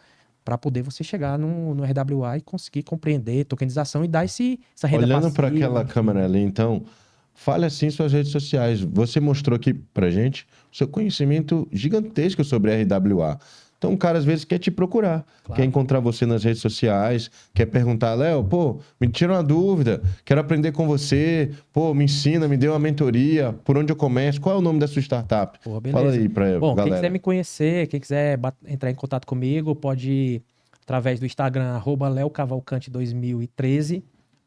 para poder você chegar no RWA e conseguir compreender tokenização e dar essa renda Olhando passiva. para aquela enfim. câmera ali, então, fale assim suas redes sociais. Você mostrou aqui pra gente o seu conhecimento gigantesco sobre RWA. Então, o cara às vezes quer te procurar, Claro. quer encontrar você nas redes sociais, quer perguntar, Léo, pô, me tira uma dúvida, quero aprender com você, pô, me ensina, me dê uma mentoria, por onde eu começo, qual é o nome da sua startup? Pô, beleza. Fala aí pra Bom, quem galera. quiser me conhecer, quem quiser entrar em contato comigo, pode ir através do Instagram, @leocavalcante2013,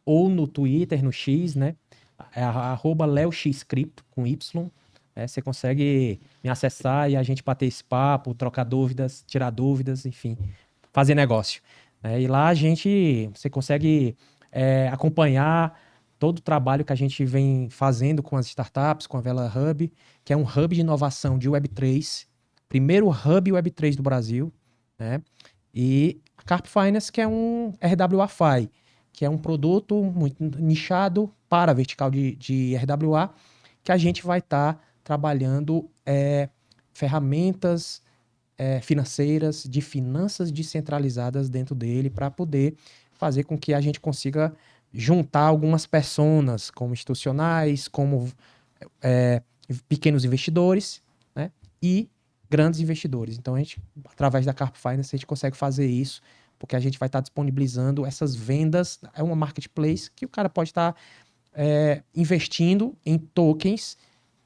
ou no Twitter, no X, né? É @leoxcripto, com Y. Você consegue me acessar e a gente bater esse papo, trocar dúvidas, tirar dúvidas, enfim, fazer negócio. E lá você consegue acompanhar todo o trabalho que a gente vem fazendo com as startups, com a Vela Hub, que é um hub de inovação de Web3, primeiro hub Web3 do Brasil, né? E a Carp Finance, que é um RWA-Fi, que é um produto muito nichado para a vertical de RWA, que a gente vai estar trabalhando ferramentas financeiras, de finanças descentralizadas dentro dele, para poder fazer com que a gente consiga juntar algumas personas, como institucionais, como pequenos investidores, né? E grandes investidores. Então, através da Carp Finance, a gente consegue fazer isso, porque a gente vai estar disponibilizando essas vendas. É uma marketplace que o cara pode estar investindo em tokens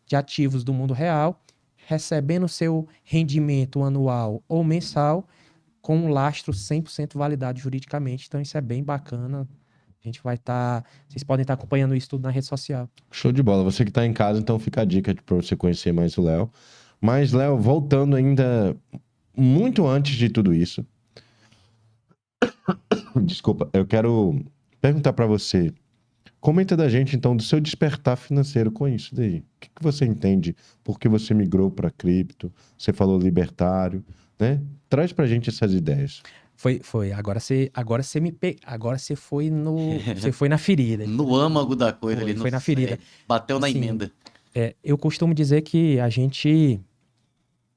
de ativos do mundo real, recebendo seu rendimento anual ou mensal, com um lastro 100% validado juridicamente. Então, isso é bem bacana. A gente vai estar... Vocês podem estar acompanhando isso tudo na rede social. Show de bola. Você que está em casa, então fica a dica para você conhecer mais o Léo. Mas, Léo, voltando ainda muito antes de tudo isso, desculpa, eu quero perguntar para você. Comenta da gente, então, do seu despertar financeiro com isso daí. O que você entende? Por que você migrou para cripto? Você falou libertário, né? Traz pra gente essas ideias. Foi. Agora você agora você foi você foi na ferida. No âmago da coisa ali. Foi na ferida. Bateu na Assim, emenda. Eu costumo dizer que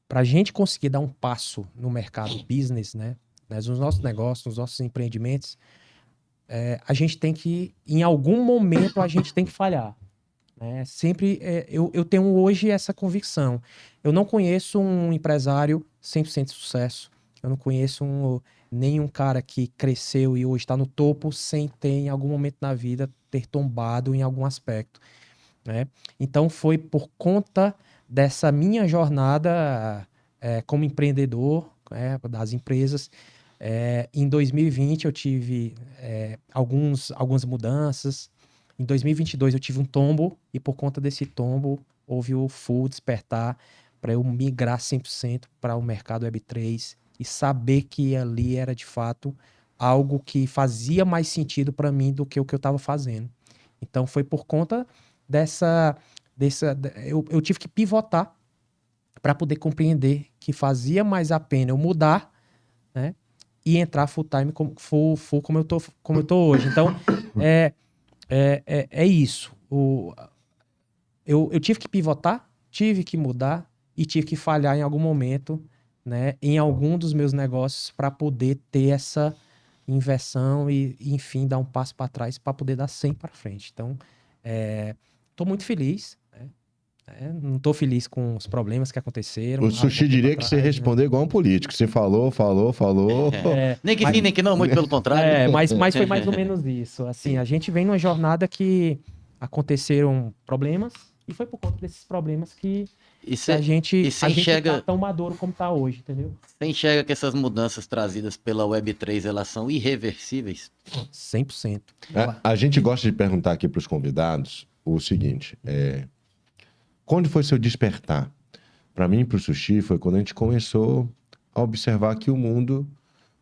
pra gente conseguir dar um passo no mercado business, né? Nos nossos negócios, nos nossos empreendimentos, a gente tem que, em algum momento, a gente tem que falhar. Sempre, eu tenho hoje essa convicção. Eu não conheço um empresário 100% de sucesso. Eu não conheço nenhum cara que cresceu e hoje está no topo sem ter, em algum momento na vida, ter tombado em algum aspecto, né? Então, foi por conta dessa minha jornada como empreendedor das empresas. Em 2020, eu tive algumas mudanças. Em 2022 eu tive um tombo e por conta desse tombo houve o full despertar para eu migrar 100% para o mercado Web3 e saber que ali era de fato algo que fazia mais sentido para mim do que o que eu estava fazendo. Então foi por conta eu tive que pivotar para poder compreender que fazia mais a pena eu mudar, né, e entrar full time full como eu tô hoje. Então é isso. Eu tive que pivotar, tive que mudar e tive que falhar em algum momento, né, em algum dos meus negócios para poder ter essa inversão e, enfim, dar um passo para trás para poder dar 100 para frente. Então, tô muito feliz. Não tô feliz com os problemas que aconteceram. O Sushi diria que você respondeu igual um político. Você falou. Nem que sim, nem que não, muito pelo contrário. Mas foi mais ou menos isso. Assim, a gente vem numa jornada que aconteceram problemas e foi por conta desses problemas que a gente tá tão maduro como tá hoje, entendeu? Você enxerga que essas mudanças trazidas pela Web3, elas são irreversíveis? 100%. A gente gosta de perguntar aqui para os convidados o seguinte, quando foi seu despertar? Para mim e para o Sushi foi quando a gente começou a observar que o mundo,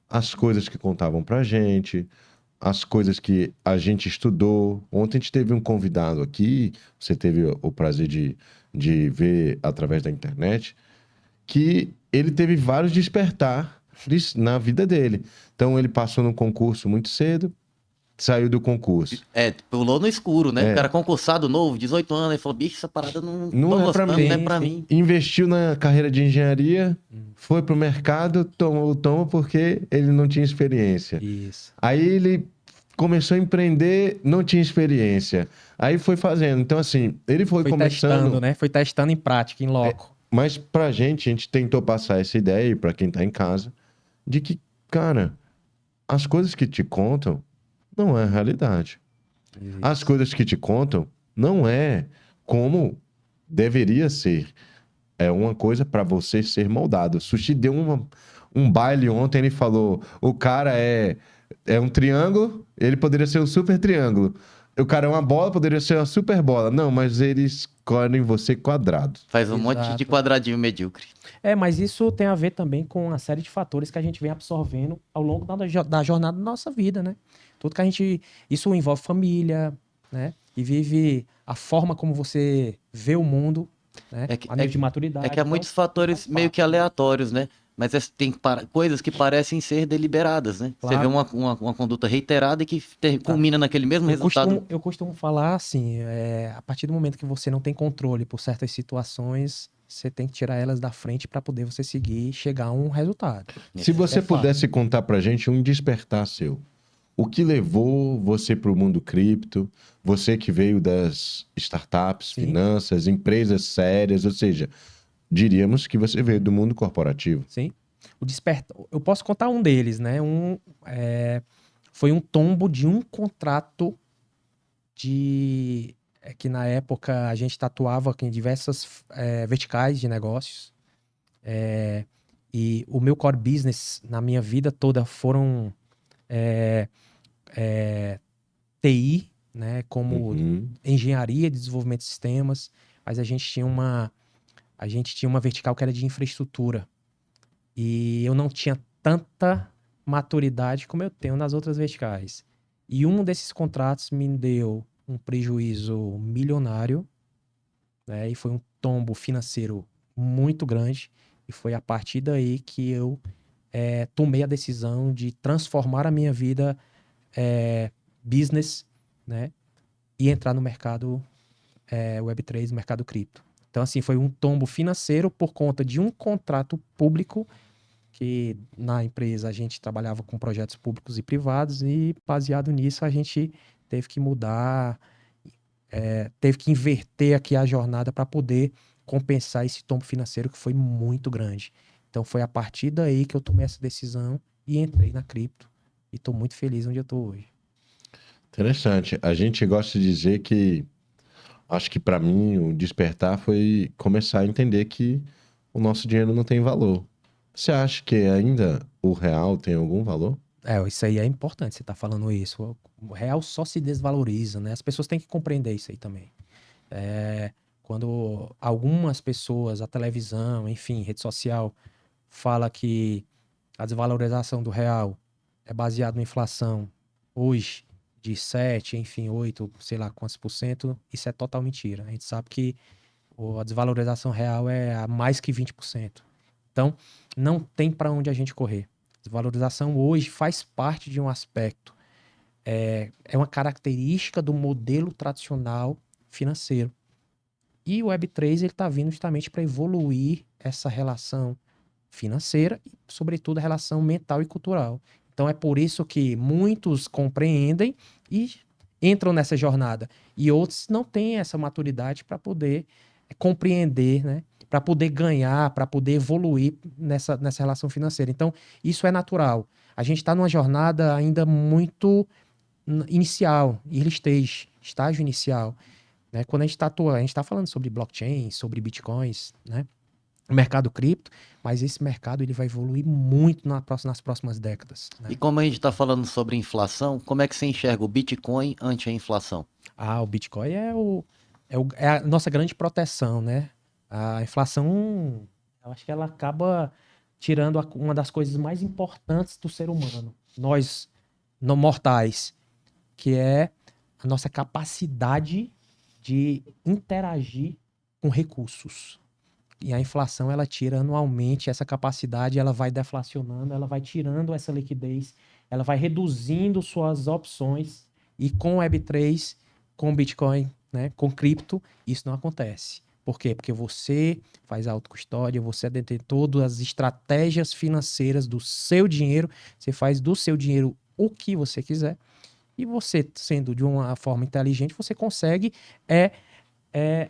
as coisas que contavam pra gente, as coisas que a gente estudou. Ontem a gente teve um convidado aqui, você teve o prazer de ver através da internet, que ele teve vários despertares na vida dele. Então ele passou num concurso muito cedo, saiu do concurso. Pulou no escuro, né? O cara concursado novo, 18 anos, ele falou, bicho, essa parada não é pra mim. Não é pra mim. Investiu na carreira de engenharia, foi pro mercado, tomou o tombo porque ele não tinha experiência. Isso. Aí ele começou a empreender, não tinha experiência. Aí foi fazendo. Então, assim, ele foi começando... testando, né? Foi testando em prática, em loco. Mas pra gente, a gente tentou passar essa ideia, e pra quem tá em casa, de que, cara, as coisas que te contam não é a realidade. As coisas que te contam não é como deveria ser. É uma coisa pra você ser moldado. O Sushi deu um baile ontem, ele falou, o cara é um triângulo, ele poderia ser um super triângulo. O cara é uma bola, poderia ser uma super bola. Não, mas eles escolhem você quadrado. Faz um monte de Exato. quadradinho medíocre. Mas isso tem a ver também com uma série de fatores que a gente vem absorvendo ao longo da jornada da nossa vida, né? Tudo que a gente... Isso envolve família, né? E vive a forma como você vê o mundo, né? A nível de maturidade. É que há Então, muitos fatores faz meio parte, que aleatórios, né? Mas tem coisas que parecem ser deliberadas, né? Você vê Claro. uma conduta reiterada e que culmina naquele mesmo resultado. Eu costumo falar assim, a partir do momento que você não tem controle por certas situações, você tem que tirar elas da frente para poder você seguir e chegar a um resultado. Se você É fato. pudesse contar pra gente um despertar seu, o que levou você pro mundo cripto, você que veio das startups, Sim. finanças, empresas sérias, ou seja, diríamos que você veio do mundo corporativo. Sim. Eu posso contar um deles, né? Foi um tombo de um contrato que na época a gente tatuava em diversas verticais de negócios. E o meu core business na minha vida toda foram TI, né? Como engenharia de desenvolvimento de sistemas, mas a gente tinha uma vertical que era de infraestrutura. E eu não tinha tanta maturidade como eu tenho nas outras verticais. E um desses contratos me deu um prejuízo milionário, né? E foi um tombo financeiro muito grande. E foi a partir daí que eu tomei a decisão de transformar a minha vida business, né? E entrar no mercado Web3, no mercado cripto. Então, assim, foi um tombo financeiro por conta de um contrato público que na empresa a gente trabalhava com projetos públicos e privados e baseado nisso a gente teve que mudar, teve que inverter aqui a jornada para poder compensar esse tombo financeiro que foi muito grande. Então foi a partir daí que eu tomei essa decisão e entrei na cripto e estou muito feliz onde eu estou hoje. Interessante. A gente gosta de dizer que, acho que pra mim, o despertar foi começar a entender que o nosso dinheiro não tem valor. Você acha que ainda o real tem algum valor? Isso aí é importante, você tá falando isso. O real só se desvaloriza, né? As pessoas têm que compreender isso aí também. Quando algumas pessoas, a televisão, enfim, rede social, fala que a desvalorização do real é baseada na inflação hoje de 7, enfim, 8, sei lá quantos por cento, isso é total mentira. A gente sabe que a desvalorização real é a mais que 20%. Então, não tem para onde a gente correr. Desvalorização hoje faz parte de um aspecto, é uma característica do modelo tradicional financeiro. E o Web3 ele está vindo justamente para evoluir essa relação financeira e, sobretudo, a relação mental e cultural. Então é por isso que muitos compreendem e entram nessa jornada. E outros não têm essa maturidade para poder compreender, né? Para poder ganhar, para poder evoluir nessa relação financeira. Então, isso é natural. A gente está numa jornada ainda muito inicial, early stage, estágio inicial. Né? Quando a gente está falando sobre blockchain, sobre bitcoins, né? O mercado cripto, mas esse mercado ele vai evoluir muito nas próximas décadas. Né? E como a gente está falando sobre inflação, como é que você enxerga o Bitcoin ante a inflação? O Bitcoin é a nossa grande proteção, né? A inflação, eu acho que ela acaba tirando uma das coisas mais importantes do ser humano, nós não mortais, que é a nossa capacidade de interagir com recursos. E a inflação, ela tira anualmente essa capacidade, ela vai deflacionando, ela vai tirando essa liquidez, ela vai reduzindo suas opções. E com Web3, com Bitcoin, né, com cripto, isso não acontece. Por quê? Porque você faz a autocustódia, você detém todas as estratégias financeiras do seu dinheiro, você faz do seu dinheiro o que você quiser. E você, sendo de uma forma inteligente, você consegue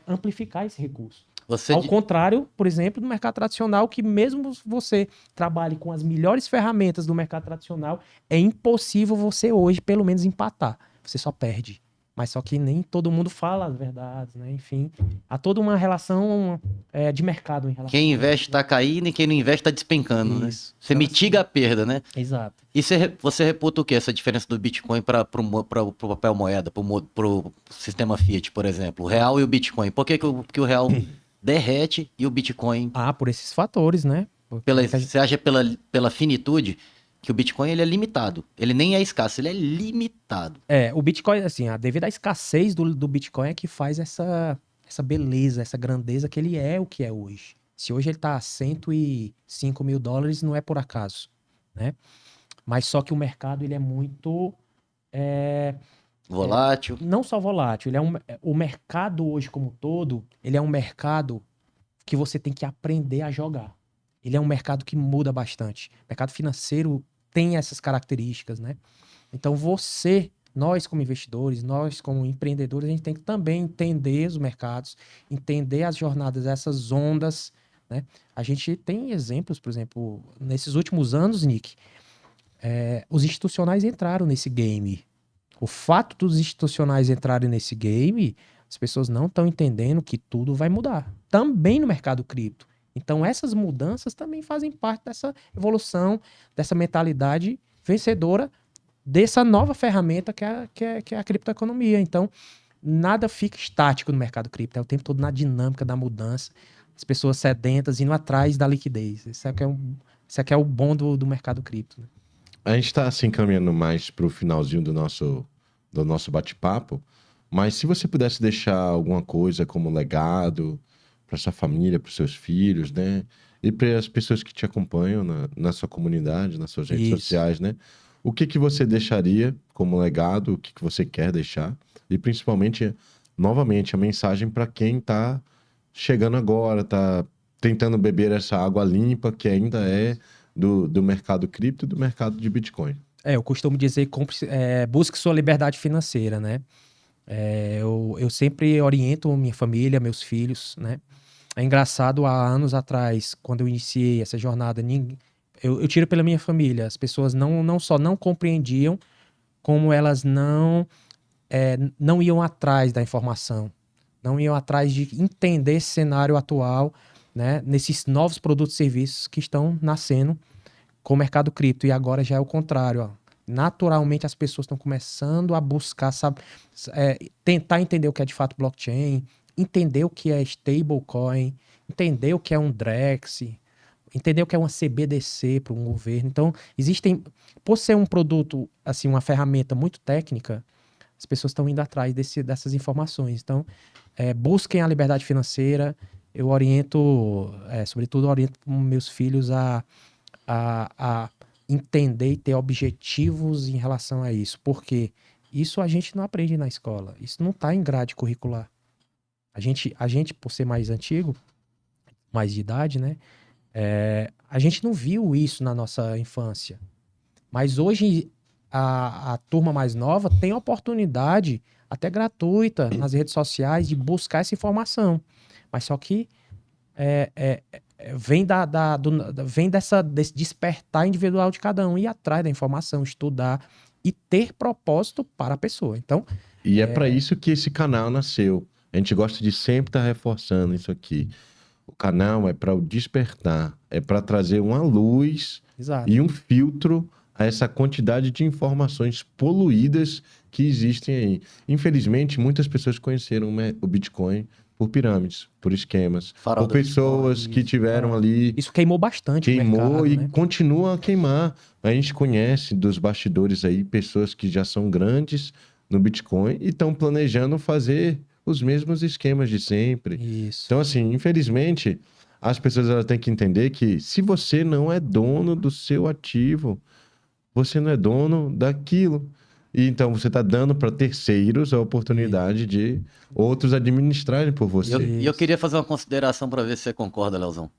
amplificar esse recurso. Ao contrário, por exemplo, do mercado tradicional, que mesmo você trabalhe com as melhores ferramentas do mercado tradicional, é impossível você hoje, pelo menos, empatar. Você só perde. Mas só que nem todo mundo fala as verdades, né? Enfim, há toda uma relação de mercado em relação Quem investe está caindo e quem não investe está despencando, né? Você então, mitiga assim, a perda, né? Exato. E você reputa o que? Essa diferença do Bitcoin para o papel moeda, para o sistema Fiat, por exemplo? O real e o Bitcoin. Por que o real derrete e o Bitcoin... Por esses fatores, né? Você acha pela finitude que o Bitcoin ele é limitado. Ele nem é escasso, ele é limitado. O Bitcoin, assim, devido à escassez do Bitcoin é que faz essa beleza, essa grandeza que ele é o que é hoje. Se hoje ele está a 105 mil dólares, não é por acaso, né? Mas só que o mercado, ele é muito... Volátil. Não só volátil, o mercado hoje como um todo, ele é um mercado que você tem que aprender a jogar. Ele é um mercado que muda bastante. O mercado financeiro tem essas características, né? Então nós como investidores, nós como empreendedores, a gente tem que também entender os mercados, entender as jornadas, essas ondas, né? A gente tem exemplos, por exemplo, nesses últimos anos, Nick, os institucionais entraram nesse game. O fato dos institucionais entrarem nesse game, as pessoas não estão entendendo que tudo vai mudar. Também no mercado cripto. Então, essas mudanças também fazem parte dessa evolução, dessa mentalidade vencedora, dessa nova ferramenta que é a criptoeconomia. Então, nada fica estático no mercado cripto. É o tempo todo na dinâmica da mudança. As pessoas sedentas indo atrás da liquidez. Isso é que é o bom do mercado cripto, né? A gente está assim caminhando mais para o finalzinho do nosso bate-papo, mas se você pudesse deixar alguma coisa como legado para sua família, para os seus filhos, né? E para as pessoas que te acompanham na sua comunidade, nas suas redes sociais, né? O que você deixaria como legado? O que você quer deixar? E principalmente, novamente, a mensagem para quem está chegando agora, está tentando beber essa água limpa que ainda é do mercado cripto e do mercado de Bitcoin. Eu costumo dizer, busque sua liberdade financeira, né? Eu sempre oriento minha família, meus filhos, né? É engraçado, há anos atrás, quando eu iniciei essa jornada, eu tiro pela minha família. As pessoas não só não compreendiam, como elas não iam atrás da informação. Não iam atrás de entender esse cenário atual, né? Nesses novos produtos e serviços que estão nascendo com o mercado cripto. E agora já é o contrário, ó. Naturalmente as pessoas estão começando a buscar, tentar entender o que é de fato blockchain, entender o que é stablecoin, entender o que é um DREX, entender o que é uma CBDC para um governo. Então, por ser um produto, assim, uma ferramenta muito técnica, as pessoas estão indo atrás dessas informações. Então, busquem a liberdade financeira. Eu sobretudo oriento meus filhos a entender e ter objetivos em relação a isso. Porque isso a gente não aprende na escola. Isso não está em grade curricular. A gente, por ser mais antigo, mais de idade, né? A gente não viu isso na nossa infância. Mas hoje a turma mais nova tem oportunidade, até gratuita, nas redes sociais, de buscar essa informação. Mas só que vem desse despertar individual de cada um, ir atrás da informação, estudar e ter propósito para a pessoa. Então, e é para isso que esse canal nasceu. A gente gosta de sempre estar reforçando isso aqui. O canal é para o despertar, é para trazer uma luz exato. E um filtro a essa quantidade de informações poluídas que existem aí. Infelizmente, muitas pessoas conheceram o Bitcoin por pirâmides, por esquemas, por pessoas que tiveram ali... Isso queimou bastante o mercado, e né? continua a queimar. A gente conhece dos bastidores aí pessoas que já são grandes no Bitcoin e estão planejando fazer os mesmos esquemas de sempre. Isso. Então, assim, infelizmente, as pessoas elas têm que entender que se você não é dono do seu ativo, você não é dono daquilo. E então você está dando para terceiros a oportunidade de outros administrarem por você. E eu queria fazer uma consideração para ver se você concorda, Leozão.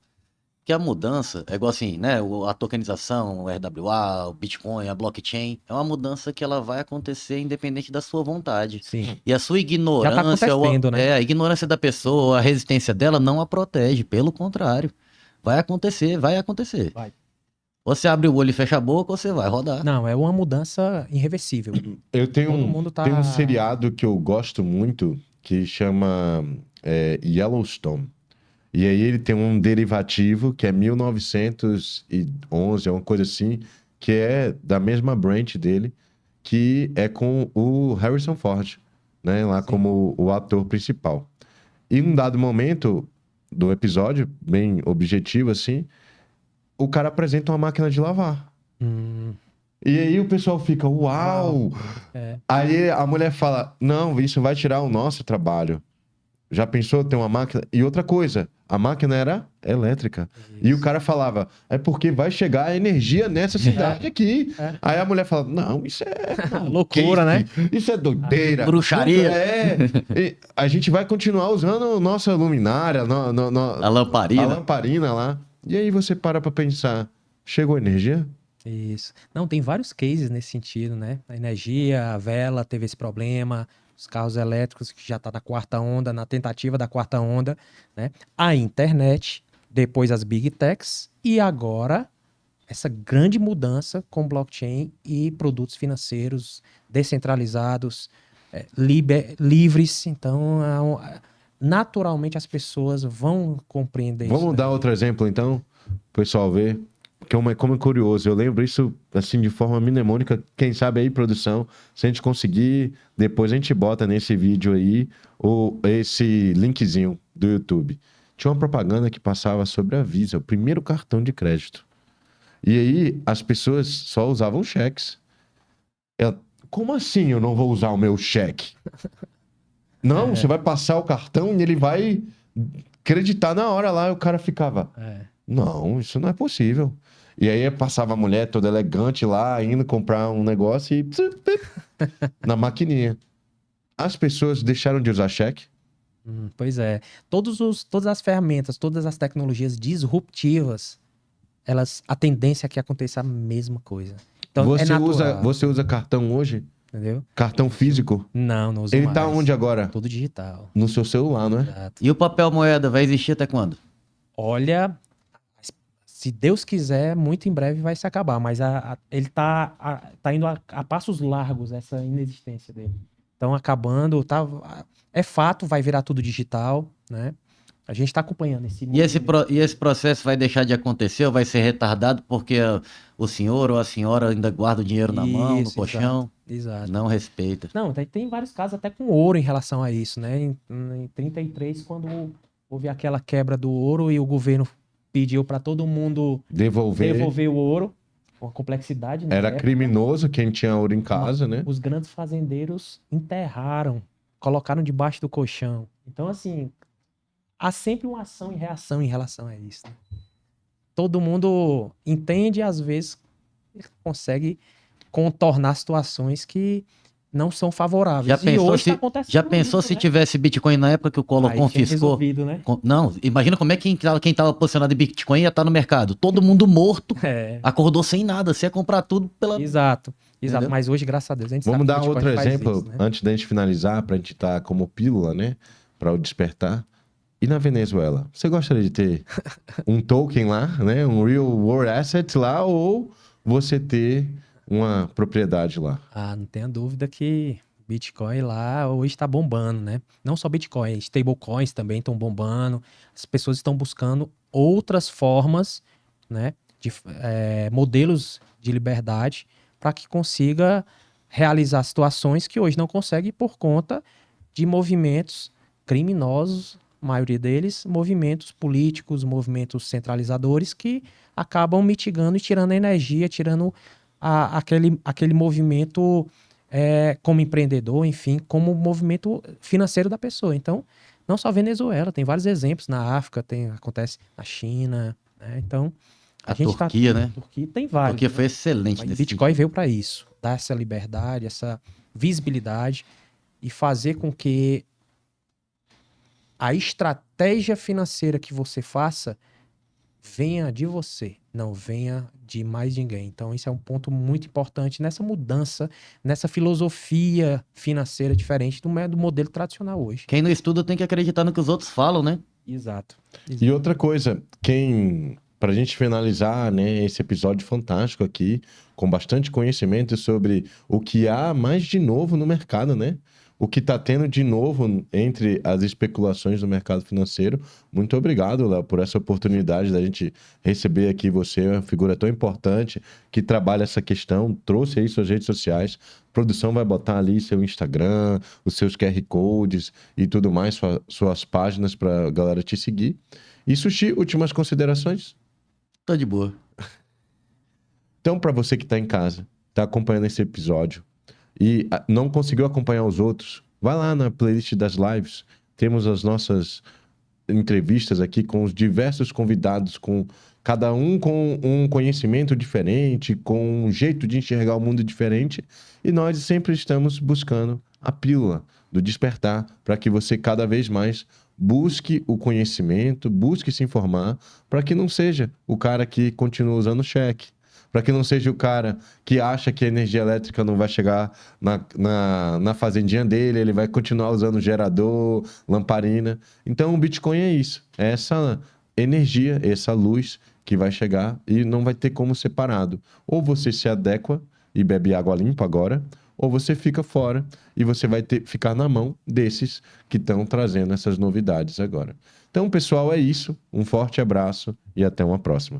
que a mudança é igual assim, né? A tokenização, o RWA, o Bitcoin, a blockchain, é uma mudança que ela vai acontecer independente da sua vontade. Sim. E a sua Já tá ignorância, acontecendo, né? a ignorância da pessoa, a resistência dela não a protege, pelo contrário. Vai acontecer, vai acontecer. Vai. Você abre o olho e fecha a boca, você vai rodar. Não, é uma mudança irreversível. Eu Todo mundo tá... tenho um seriado que eu gosto muito que chama Yellowstone. E aí ele tem um derivativo que é 1911, é uma coisa assim, que é da mesma branch dele, que é com o Harrison Ford, né? Lá como o ator principal. E em um dado momento do episódio, bem objetivo assim, o cara apresenta uma máquina de lavar. Hum, E aí o pessoal fica, uau! é. Aí a mulher fala, não, isso vai tirar o nosso trabalho. Já pensou ter uma máquina? E outra coisa, a máquina era elétrica. E o cara falava, é porque vai chegar a energia nessa cidade aqui. É. Aí a mulher fala, não, isso é Loucura, né? Isso é doideira. Bruxaria. E a gente vai continuar usando nossa luminária, A lamparina. a lamparina lá. E aí você para pra pensar, chegou a energia? Isso. Não, tem vários cases nesse sentido, né? A energia, a vela teve esse problema, os carros elétricos que já tá na quarta onda, na tentativa da quarta onda, né? A internet, depois as big techs e agora essa grande mudança com blockchain e produtos financeiros descentralizados, livres. Então, naturalmente as pessoas vão compreender isso. Vamos dar outro exemplo, então, pro pessoal ver. Como é curioso, eu lembro isso assim de forma mnemônica. Quem sabe aí, produção, se a gente conseguir, depois a gente bota nesse vídeo aí esse linkzinho do YouTube. Tinha uma propaganda que passava sobre a Visa, o primeiro cartão de crédito. E aí as pessoas só usavam cheques. Como assim eu não vou usar o meu cheque? Não, você vai passar o cartão e ele vai creditar na hora lá. E o cara ficava, não, isso não é possível. E aí passava a mulher toda elegante lá, indo comprar um negócio e na maquininha. As pessoas deixaram de usar cheque. Pois é. Todas as ferramentas, todas as tecnologias disruptivas, a tendência é que aconteça a mesma coisa. Então, é natural, Você usa cartão hoje? entendeu? Cartão físico? Não uso Ele mais. tá onde agora? Tudo digital. No seu celular, não é? Exato. E o papel moeda vai existir até quando? Olha, se Deus quiser, muito em breve vai se acabar, mas ele tá indo a passos largos essa inexistência dele. Então, acabando, é fato, vai virar tudo digital, né? A gente está acompanhando esse E esse processo vai deixar de acontecer ou vai ser retardado porque o senhor ou a senhora ainda guarda o dinheiro na mão, no Isso, colchão? Exato. Não respeita. Não, tem vários casos até com ouro em relação a isso, né? Em 33, quando houve aquela quebra do ouro e o governo pediu para todo mundo devolver o ouro, uma complexidade, né? Era criminoso quem tinha ouro em casa, né? Os grandes fazendeiros enterraram, colocaram debaixo do colchão. Então, assim, há sempre uma ação e reação em relação a isso, né? Todo mundo entende e às vezes consegue contornar situações que não são favoráveis. Já pensou hoje se, tá acontecendo já pensou isso, se né? tivesse Bitcoin na época que o Collor Aí tinha confiscou? resolvido, né? Não, imagina como é que quem estava posicionado em Bitcoin ia estar no mercado. Todo mundo morto, acordou sem nada. Você ia comprar tudo pela... Exato. Entendeu? Mas hoje, graças a Deus, a gente Vamos sabe dar que o outro Bitcoin faz exemplo isso, né? antes da gente finalizar, pra gente estar como pílula, né? Pra o despertar. E na Venezuela? Você gostaria de ter um token lá, né? Um real world asset lá, ou você ter uma propriedade lá? Não tenha dúvida que Bitcoin lá hoje está bombando, né? Não só Bitcoin, stablecoins também estão bombando. As pessoas estão buscando outras formas, né? De modelos de liberdade para que consiga realizar situações que hoje não consegue por conta de movimentos criminosos, a maioria deles, movimentos políticos, movimentos centralizadores que acabam mitigando e tirando a energia, tirando aquele movimento como empreendedor, enfim, como movimento financeiro da pessoa. Então, não só Venezuela, tem vários exemplos na África, acontece na China, né? Então, A Turquia, né? Turquia tem vários. Porque foi né? excelente Mas nesse Bitcoin sentido. veio para isso, dar essa liberdade, essa visibilidade e fazer com que a estratégia financeira que você faça venha de você, não venha de mais ninguém. Então, esse é um ponto muito importante nessa mudança, nessa filosofia financeira diferente do modelo tradicional hoje. Quem não estuda tem que acreditar no que os outros falam, né? Exato. E outra coisa, pra gente finalizar, né, esse episódio fantástico aqui, com bastante conhecimento sobre o que há mais de novo no mercado, né? O que tá tendo de novo entre as especulações do mercado financeiro. Muito obrigado, Léo, por essa oportunidade da gente receber aqui você, uma figura tão importante que trabalha essa questão, trouxe aí suas redes sociais. A produção vai botar ali seu Instagram, os seus QR Codes e tudo mais, suas páginas pra galera te seguir. E Sushi, últimas considerações? Tô de boa. Então, para você que está em casa, está acompanhando esse episódio e não conseguiu acompanhar os outros, vai lá na playlist das lives. Temos as nossas entrevistas aqui com os diversos convidados, com cada um com um conhecimento diferente, com um jeito de enxergar o mundo diferente. E nós sempre estamos buscando a pílula do despertar para que você cada vez mais busque o conhecimento, busque se informar, para que não seja o cara que continua usando cheque, para que não seja o cara que acha que a energia elétrica não vai chegar na fazendinha dele, ele vai continuar usando gerador, lamparina. Então o Bitcoin é isso, é essa energia, essa luz que vai chegar e não vai ter como ser parado. Ou você se adequa e bebe água limpa agora, ou você fica fora e você vai ficar na mão desses que estão trazendo essas novidades agora. Então, pessoal, é isso. Um forte abraço e até uma próxima.